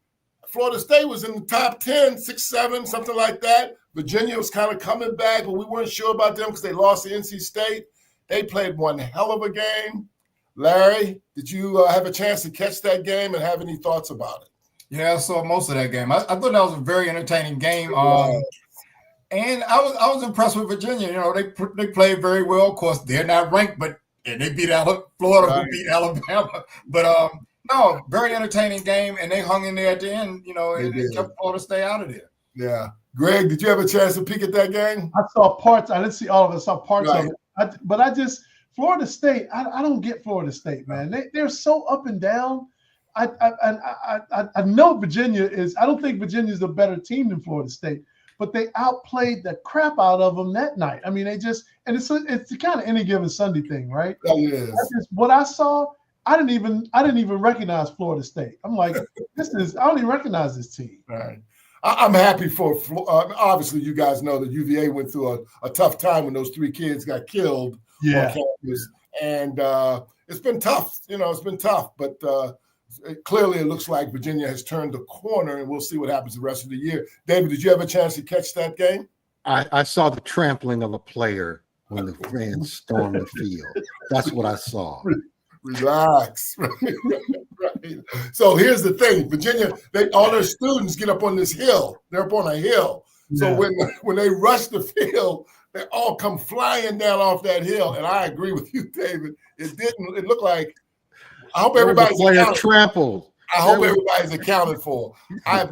Florida State was in the top 10, 6, 7, something like that. Virginia was kind of coming back, but we weren't sure about them because they lost to NC State. They played one hell of a game. Larry, did you have a chance to catch that game and have any thoughts about it? Yeah, I saw most of that game. I thought that was a very entertaining game. And I was impressed with Virginia. You know, they played very well. Of course, they're not ranked, but they beat Florida, Right. who beat Alabama. But no, very entertaining game, and they hung in there at the end. You know, and kept Florida State out of there. Yeah. Greg, did you have a chance to peek at that game? I saw parts. I didn't see all of it. I saw parts of it. But Florida State, I don't get Florida State, man. They're so up and down. I know Virginia is. I don't think Virginia is a better team than Florida State, but they outplayed the crap out of them that night. I mean, it's the kind of any given Sunday thing, right? Oh, yes. What I saw, I didn't even recognize Florida State. I'm like, I don't even recognize this team. Right. I'm happy for. Obviously, you guys know that UVA went through a tough time when those 3 kids got killed on campus, and it's been tough. You know, it's been tough, but. Clearly, it looks like Virginia has turned the corner, and we'll see what happens the rest of the year. David, did you have a chance to catch that game? I saw the trampling of a player when the fans stormed the field. That's what I saw. Relax. Right. So here's the thing. Virginia, all their students get up on this hill. They're up on a hill. So when they rush the field, they all come flying down off that hill. And I agree with you, David. It looked like I hope everybody's trampled. I hope everybody's accounted for. I've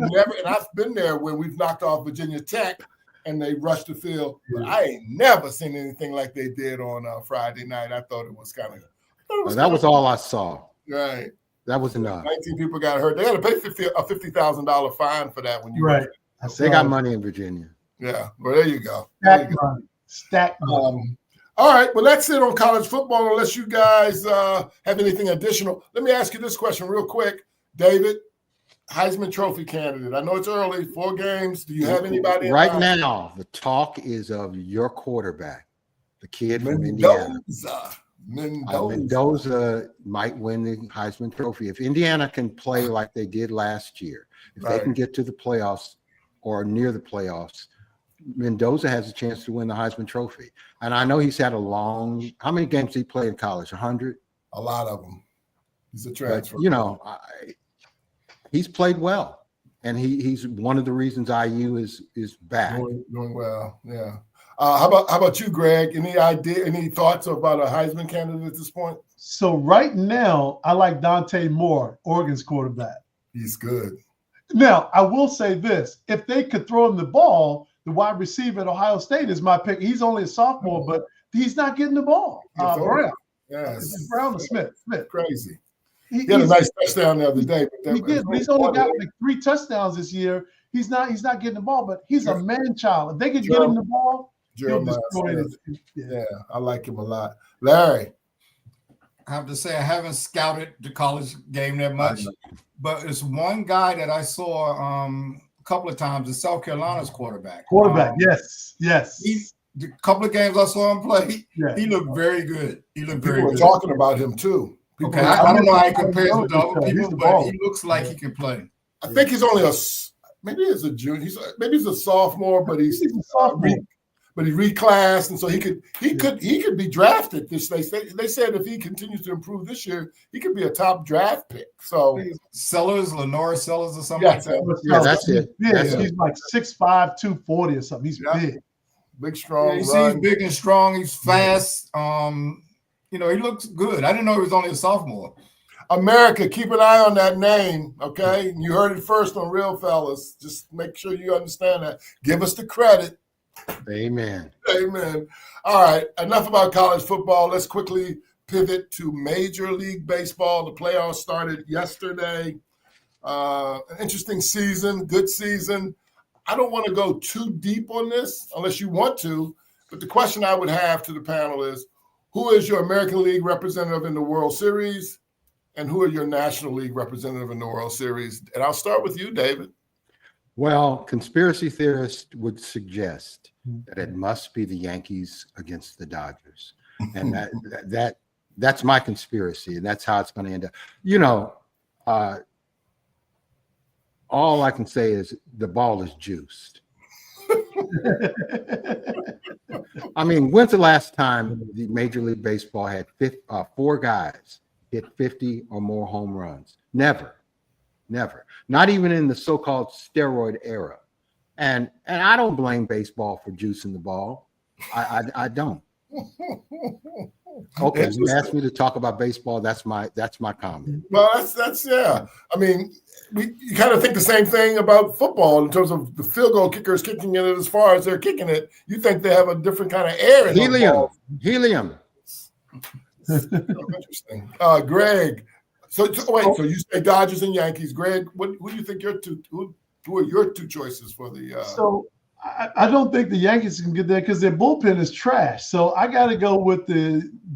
been there when we've knocked off Virginia Tech and they rushed the field. But I ain't never seen anything like they did on Friday night. I thought it was kind of. That was all I saw. Right. That was enough. 19 people got hurt. They got to pay a $50,000 fine for that when you right. They got money in Virginia. Yeah. Well, there you go. Stack money. All right, well, that's it on college football. Unless you guys have anything additional, let me ask you this question real quick. David, Heisman Trophy candidate. I know it's early, 4 games. Do you have anybody? Right now, the talk is of your quarterback, the kid from Indiana. Mendoza might win the Heisman Trophy. If Indiana can play like they did last year, if they can get to the playoffs or near the playoffs, Mendoza has a chance to win the Heisman Trophy. And I know he's had how many games did he play in college? 100? A lot of them. He's a transfer. But, you know, he's played well. And he's one of the reasons IU is back. Doing well, yeah. How about you, Greg? Any thoughts about a Heisman candidate at this point? So right now, I like Dante Moore, Oregon's quarterback. He's good. Now, I will say this. If they could throw him the ball, the wide receiver at Ohio State is my pick. He's only a sophomore, but he's not getting the ball. Brown. Yes. Brown or Smith. Crazy. He had a nice touchdown the other day. He did. But he's only got like 3 touchdowns this year. He's not getting the ball, but he's a man child. If they could get him the ball, he'll destroy it. Yeah, I like him a lot. Larry. I have to say I haven't scouted the college game that much, but it's one guy that I saw a couple of times in South Carolina's quarterback. Yes. The couple of games I saw him play, he looked very good. People were talking about him too. Okay, I don't know how he compares with other people, but he looks like he can play. I think he's only maybe he's a junior. Maybe he's a sophomore, but he's a sophomore. But he reclassed, and so he could be drafted. They said if he continues to improve this year, he could be a top draft pick. So Lenore Sellers or something like that. Yeah, that's it. He's like 6'5", 240 or something. He's big, strong. He's big and strong. He's fast. He looks good. I didn't know he was only a sophomore. America, keep an eye on that name, okay? You heard it first on Real Fellas. Just make sure you understand that. Give us the credit. Amen. All right, enough about college football. Let's quickly pivot to Major League Baseball. The playoffs started yesterday. An interesting season, good season. I don't want to go too deep on this unless you want to, but the question I would have to the panel is, Who is your American League representative in the World Series? And who are your National League representative in the World Series? And I'll start with you, David. Well, conspiracy theorists would suggest that it must be the Yankees against the Dodgers. And that's my conspiracy, and that's how it's going to end up. You know, all I can say is the ball is juiced. I mean, when's the last time the Major League Baseball had 4 guys hit 50 or more home runs? Never. Not even in the so-called steroid era. And I don't blame baseball for juicing the ball. I don't. Okay, you asked me to talk about baseball. That's my comment. Well, that's yeah. I mean, you kind of think the same thing about football in terms of the field goal kickers kicking it as far as they're kicking it. You think they have a different kind of air in Helium. Interesting. Greg. So you say Dodgers and Yankees. Greg, who do you think who are your 2 choices for the? So I don't think the Yankees can get there because their bullpen is trash. So I got to go with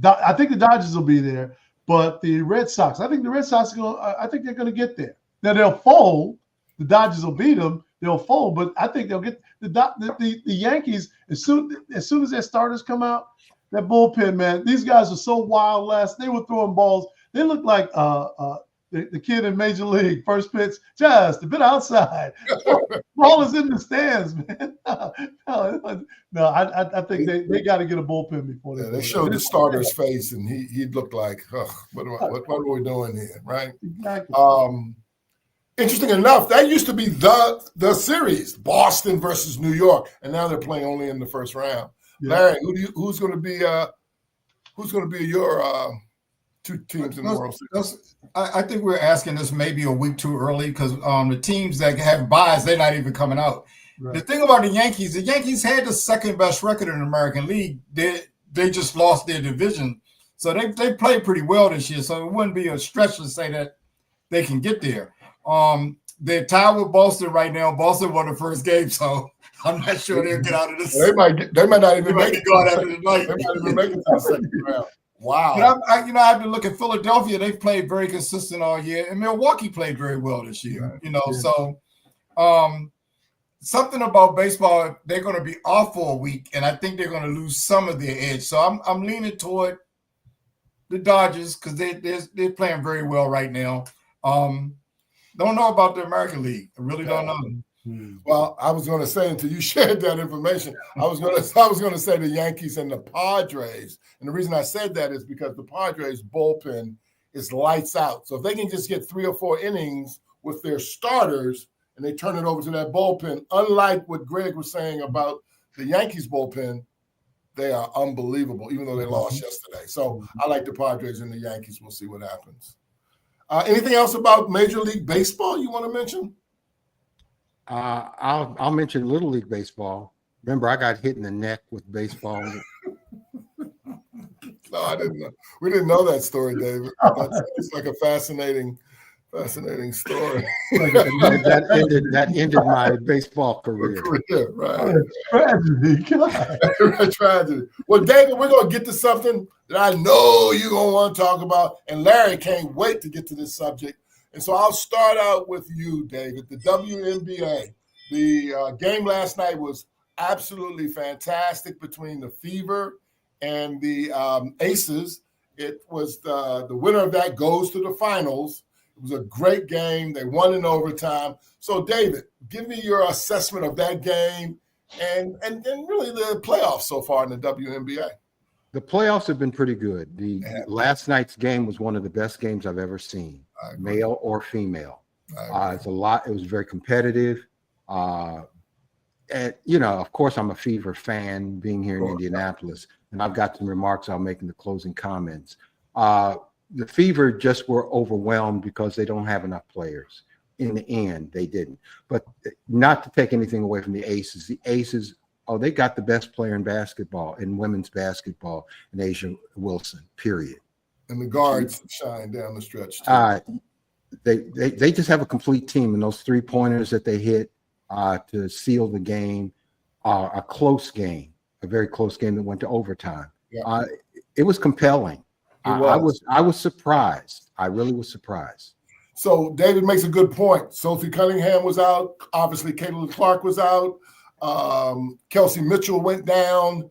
I think the Dodgers will be there, but the Red Sox. I think the Red Sox I think they're going to get there. Now they'll fold. The Dodgers will beat them. They'll fold, but I think they'll get the Yankees as soon as their starters come out. That bullpen, man. These guys are so wild. They were throwing balls. They look like the kid in Major League. First pitch, just a bit outside. Ball is in the stands, man. No, I think they got to get a bullpen before they. They showed the starter's face, and he looked like, what are we doing here, right? Exactly. Interesting enough, that used to be the series, Boston versus New York, and now they're playing only in the first round. Yeah. Larry, who's going to be your 2 teams in the World Series? I think we're asking this maybe a week too early because the teams that have buys, they're not even coming out. Right. The thing about the Yankees had the second best record in the American League. They just lost their division, so they played pretty well this year. So it wouldn't be a stretch to say that they can get there. They're tied with Boston right now. Boston won the first game, so I'm not sure they'll get out of this. They might not even make it. Go out after the night. They might even make it to the second round. Wow. But I've been looking at Philadelphia. They've played very consistent all year, and Milwaukee played very well this year. So something about baseball, they're going to be off for a week, and I think they're going to lose some of their edge. So I'm leaning toward the Dodgers because they're playing very well right now. Don't know about the American League. I really don't know. Well, I was going to say until you shared that information, I was going to say the Yankees and the Padres, and the reason I said that is because the Padres bullpen is lights out. So if they can just get 3 or 4 innings with their starters and they turn it over to that bullpen, unlike what Greg was saying about the Yankees bullpen, they are unbelievable, even though they lost yesterday. So I like the Padres and the Yankees. We'll see what happens. Anything else about Major League Baseball you want to mention? I'll mention Little League Baseball. Remember, I got hit in the neck with baseball. No, I didn't know. We didn't know that story, David. It's like a fascinating story. that ended my baseball career. Right. Tragedy. Tragedy. Well, David, we're going to get to something that I know you're going to want to talk about, and Larry can't wait to get to this subject. And so I'll start out with you, David. The WNBA. The game last night was absolutely fantastic between the Fever and the Aces. It was the winner of that goes to the finals. It was a great game. They won in overtime. So, David, give me your assessment of that game and really the playoffs so far in the WNBA. The playoffs have been pretty good. Last night's game was one of the best games I've ever seen, male or female. It was very competitive. And, of course, I'm a Fever fan being here in Indianapolis, and I've got some remarks I'll make in the closing comments. The Fever just were overwhelmed because they don't have enough players. In the end, they didn't. But not to take anything away from the Aces. The Aces, they got the best player in basketball, in women's basketball, in Asia Wilson, period. And the guards shine down the stretch, too. They just have a complete team, and those 3-pointers that they hit to seal the game are a close game, a very close game that went to overtime. Yeah. It was compelling. It I was surprised. I really was surprised. So David makes a good point. Sophie Cunningham was out. Obviously, Caitlin Clark was out. Kelsey Mitchell went down.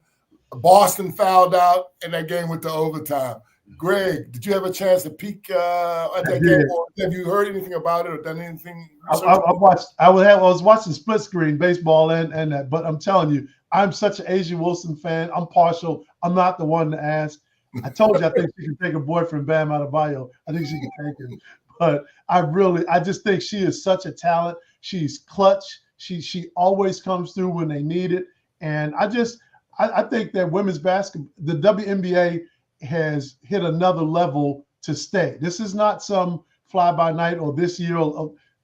Boston fouled out, and that game went to overtime. Greg, did you have a chance to peek at that game? Or have you heard anything about it or done anything? I was watching split screen baseball and that, but I'm telling you, I'm such an Asia Wilson fan. I'm partial. I'm not the one to ask. I told you I think she can take a boyfriend, Bam Adebayo. I think she can take him. But I just think she is such a talent. She's clutch. She always comes through when they need it. And I think that women's basketball, the WNBA has hit another level to stay. This is not some fly by night or this year.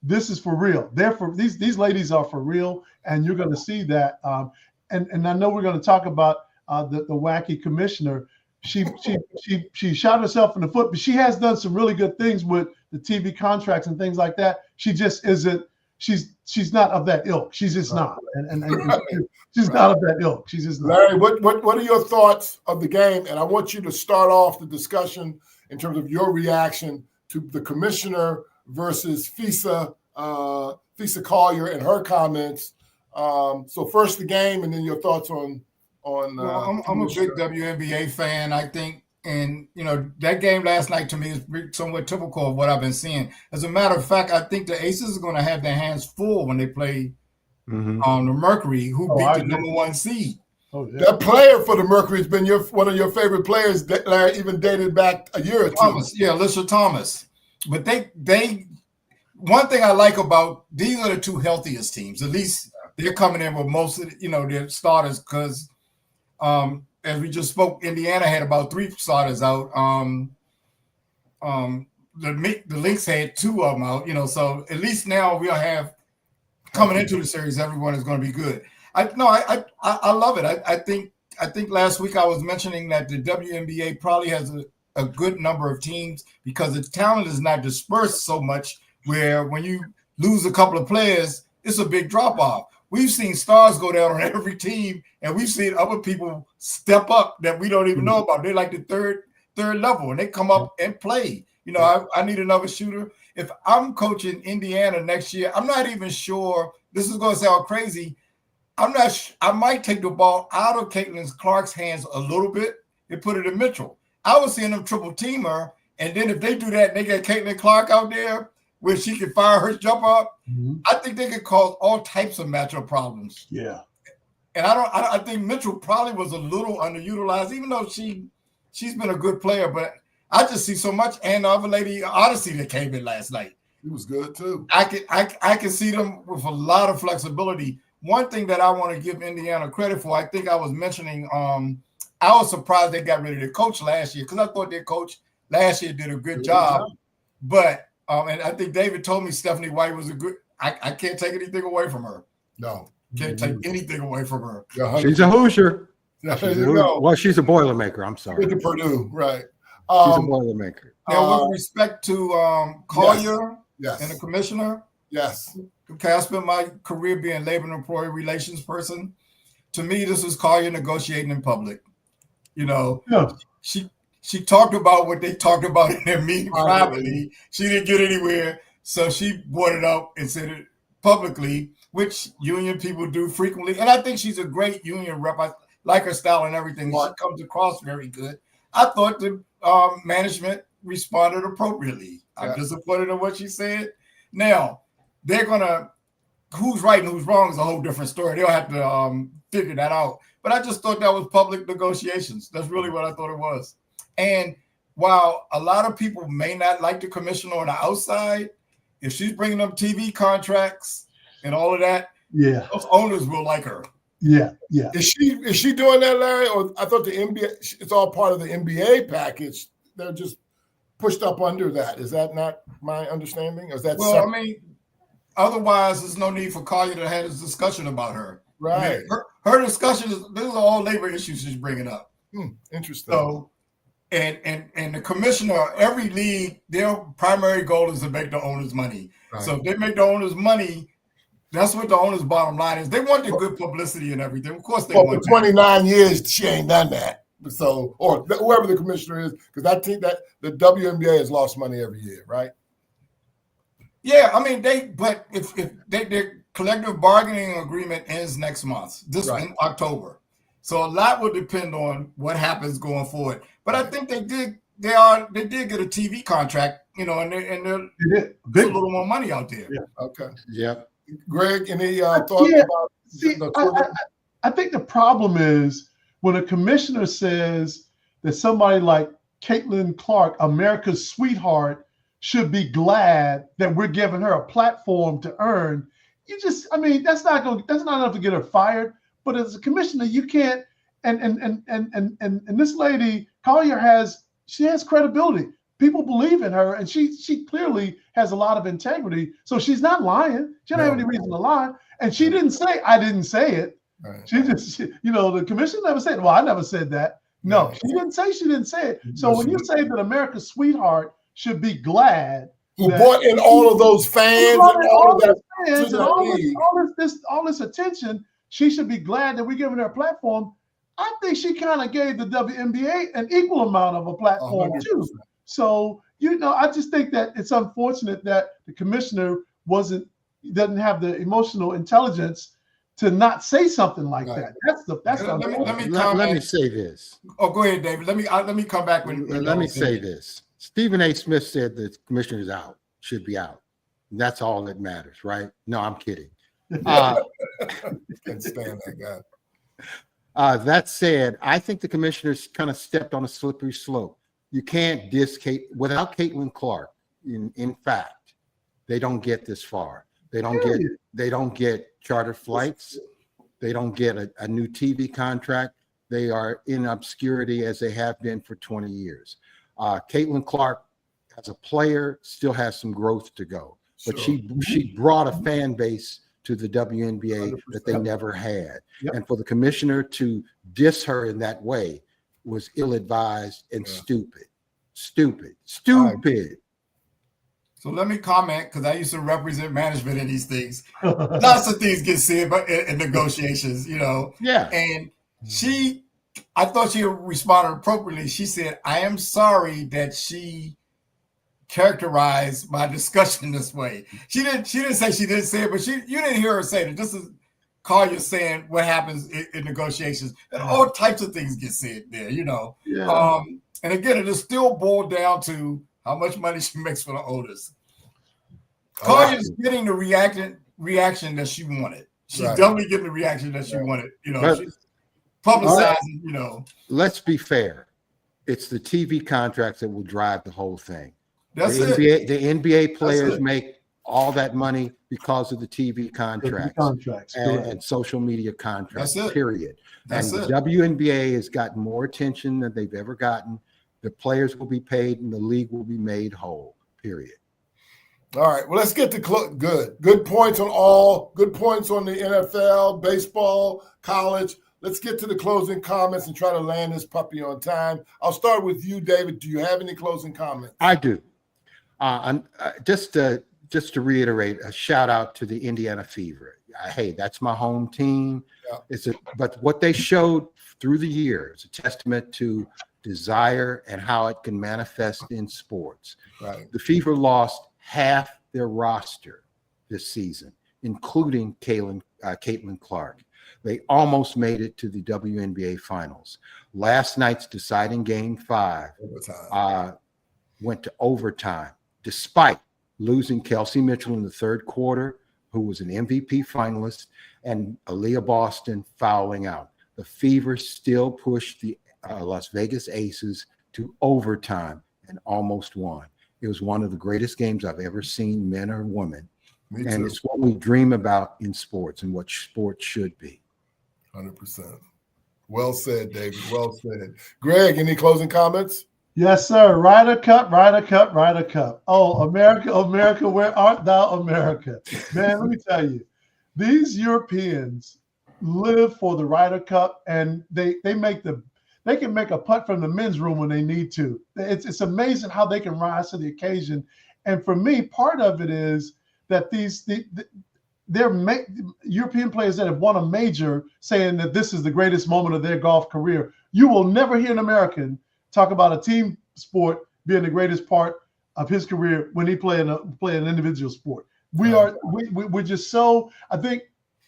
This is for real. These ladies are for real, and you're going to see that. And I know we're going to talk about the wacky commissioner. She shot herself in the foot, but she has done some really good things with the TV contracts and things like that. She just isn't. She's not of that ilk. She's just not, and she's not of that ilk. She's just not. Larry, what are your thoughts of the game? And I want you to start off the discussion in terms of your reaction to the commissioner versus Fisa Collier and her comments. So first the game, and then your thoughts on. Well, I'm a big WNBA fan. I think, and that game last night to me is somewhat typical of what I've been seeing. As a matter of fact, I think the Aces are going to have their hands full when they play the Mercury, who beat the number 1 seed. Oh, yeah. That player for the Mercury has been one of your favorite players, Larry, even dated back a year or two. Alyssa Thomas. But they one thing I like about these are the two healthiest teams. At least they're coming in with most of their starters because. As we just spoke, Indiana had about 3 starters out. The Lynx had 2 of them out. So at least now we'll have coming into the series, everyone is going to be good. I love it. I think last week I was mentioning that the WNBA probably has a good number of teams because the talent is not dispersed so much. Where when you lose a couple of players, it's a big drop off. We've seen stars go down on every team, and we've seen other people step up that we don't even know about. They're like the third level, and they come up and play. I need another shooter. If I'm coaching Indiana next year, I'm not even sure. This is going to sound crazy. I'm not. I might take the ball out of Caitlin Clark's hands a little bit and put it in Mitchell. I was seeing them triple team her, and then if they do that, and they get Caitlin Clark out there where she can fire her jump up. I think they could cause all types of matchup problems. Yeah. And I think Mitchell probably was a little underutilized, even though she's been a good player. But I just see so much. And the other lady, Odyssey, that came in last night. He was good too. I can see them with a lot of flexibility. One thing that I want to give Indiana credit for, I think I was mentioning, I was surprised they got rid of their coach last year because I thought their coach last year did a good job. But and I think David told me Stephanie White was a good. I can't take anything away from her. No, can't take anything away from her. She's a Hoosier. Well, she's a Boilermaker. I'm sorry. With the Purdue, right? She's a Boilermaker. Now, with respect to Collier and the commissioner, yes. Okay, I spent my career being labor and employee relations person. To me, this is Collier negotiating in public. She talked about what they talked about in their meeting privately. She didn't get anywhere, so she brought it up and said it publicly, which union people do frequently. And I think she's a great union rep. I like her style and everything. She comes across very good. I thought the management responded appropriately. I'm disappointed in what she said. Now, they're going to – who's right and who's wrong is a whole different story. They'll have to figure that out. But I just thought that was public negotiations. That's really what I thought it was. And while a lot of people may not like the commissioner on the outside, if she's bringing up TV contracts and all of that, those owners will like her. Yeah. Is she doing that, Larry? Or I thought the NBA, it's all part of the NBA package. They're just pushed up under that. Is that not my understanding? Or is that I mean, otherwise, there's no need for Collier to have this discussion about her. Right. I mean, her discussion is these are all labor issues she's bringing up. Interesting. So. And the commissioner, every league, their primary goal is to make the owners money. Right. So if they make the owners money, that's what the owners' bottom line is. They want the good publicity and everything. Of course, they want. For 29 years, she ain't done that. So, or whoever the commissioner is, because I think that the WNBA has lost money every year, right? Yeah, I mean but if their collective bargaining agreement ends next month, in October, so a lot will depend on what happens going forward. But I think they did get a TV contract, and there's a little more money out there. Yeah. Okay. Yeah. Greg, any thoughts about I think the problem is when a commissioner says that somebody like Caitlin Clark, America's sweetheart, should be glad that we're giving her a platform to earn. That's not enough to get her fired. But as a commissioner, you can't. And this lady Collier has credibility. People believe in her, and she clearly has a lot of integrity. So she's not lying. She don't have any reason to lie. And she didn't say, "I didn't say it." Right. The commissioner never said, "Well, I never said that." No, she didn't say she didn't say it. So when you say that America's sweetheart should be glad, who brought in all of those fans and all this attention, she should be glad that we're giving her a platform. I think she kind of gave the WNBA an equal amount of a platform 100%. Too. So, I just think that it's unfortunate that the commissioner doesn't have the emotional intelligence to not say something like that. Let me say this. Oh, go ahead, David. Let me come back let me say this. Stephen A. Smith said the commissioner's should be out. That's all that matters, right? No, I'm kidding. Can't stand that guy. That said, I think the commissioners kind of stepped on a slippery slope. You can't without Caitlin Clark. In fact, they don't get this far. They don't get charter flights. They don't get a new TV contract. They are in obscurity as they have been for 20 years. Caitlin Clark, as a player, still has some growth to go, but she brought a fan base to the WNBA 100%. That they never had. Yep. And for the commissioner to diss her in that way was ill-advised and stupid. So let me comment, because I used to represent management in these things. Lots of things get said in negotiations, Yeah. And I thought she responded appropriately. She said, "I am sorry that she characterized my discussion this way." She didn't say she didn't say it, but you didn't hear her say it. This is Collier saying what happens in negotiations, and all types of things get said there, Yeah. And again, it is still boiled down to how much money she makes for the owners. Collier's getting the reaction that she wanted. She's definitely getting the reaction that she wanted. She's publicizing. Let's be fair. It's the TV contracts that will drive the whole thing. That's the NBA players make all that money because of the TV contracts and social media contracts. Period. The WNBA has gotten more attention than they've ever gotten. The players will be paid and the league will be made whole. Period. All right. Well, let's get to good points on all. Good points on the NFL, baseball, college. Let's get to the closing comments and try to land this puppy on time. I'll start with you, David. Do you have any closing comments? I do. Just to reiterate, a shout out to the Indiana Fever. Hey, that's my home team. Yeah. But what they showed through the years, a testament to desire and how it can manifest in sports. Right. The Fever lost half their roster this season, including Caitlin Clark. They almost made it to the WNBA Finals. Last night's deciding Game 5 went to overtime, despite losing Kelsey Mitchell in the third quarter, who was an MVP finalist, and Aaliyah Boston fouling out. The Fever still pushed the Las Vegas Aces to overtime and almost won. It was one of the greatest games I've ever seen, men or women. And it's what we dream about in sports and what sports should be. 100%. Well said, David. Well said. Greg, any closing comments? Yes, sir. Ryder Cup, Ryder Cup, Ryder Cup. Oh, America, America, where art thou, America? Man, let me tell you, these Europeans live for the Ryder Cup, and they can make a putt from the men's room when they need to. It's amazing how they can rise to the occasion. And for me, part of it is that European players that have won a major saying that this is the greatest moment of their golf career. You will never hear an American talk about a team sport being the greatest part of his career when he play an individual sport. We're just so, I think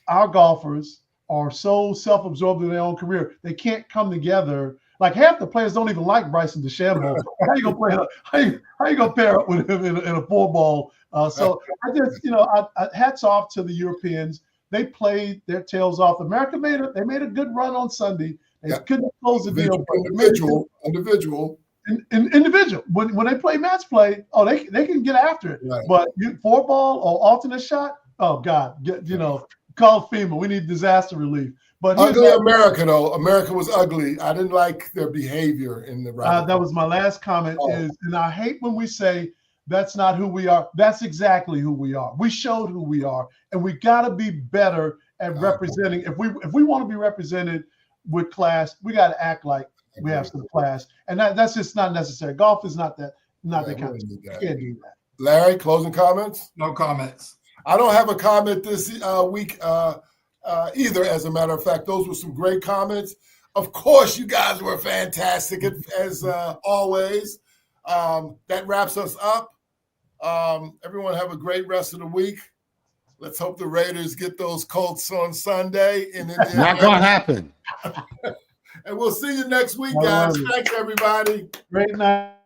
our golfers are so self-absorbed in their own career. They can't come together. Like half the players don't even like Bryson DeChambeau. How you gonna play? How you gonna pair up with him in a 4-ball? So I just, hats off to the Europeans. They played their tails off. America made a good run on Sunday. They couldn't close the deal. Individual. Individual. When they play match play, they can get after it. Right. But 4-ball or alternate shot, oh God, call FEMA. We need disaster relief. But ugly America, though. America was ugly. I didn't like their behavior in the round. That was my last comment. And I hate when we say that's not who we are. That's exactly who we are. We showed who we are, and we got to be better at representing. If we want to be represented with class, we got to act like we have some class, and that's just not necessary. Golf is not that kind of thing. You can't do that. Larry, closing comments? No comments. I don't have a comment this week either. As a matter of fact, those were some great comments. Of course, you guys were fantastic as always. That wraps us up. Everyone have a great rest of the week. Let's hope the Raiders get those Colts on Sunday. Not going to happen. And we'll see you next week, guys. Thanks, everybody. Great night.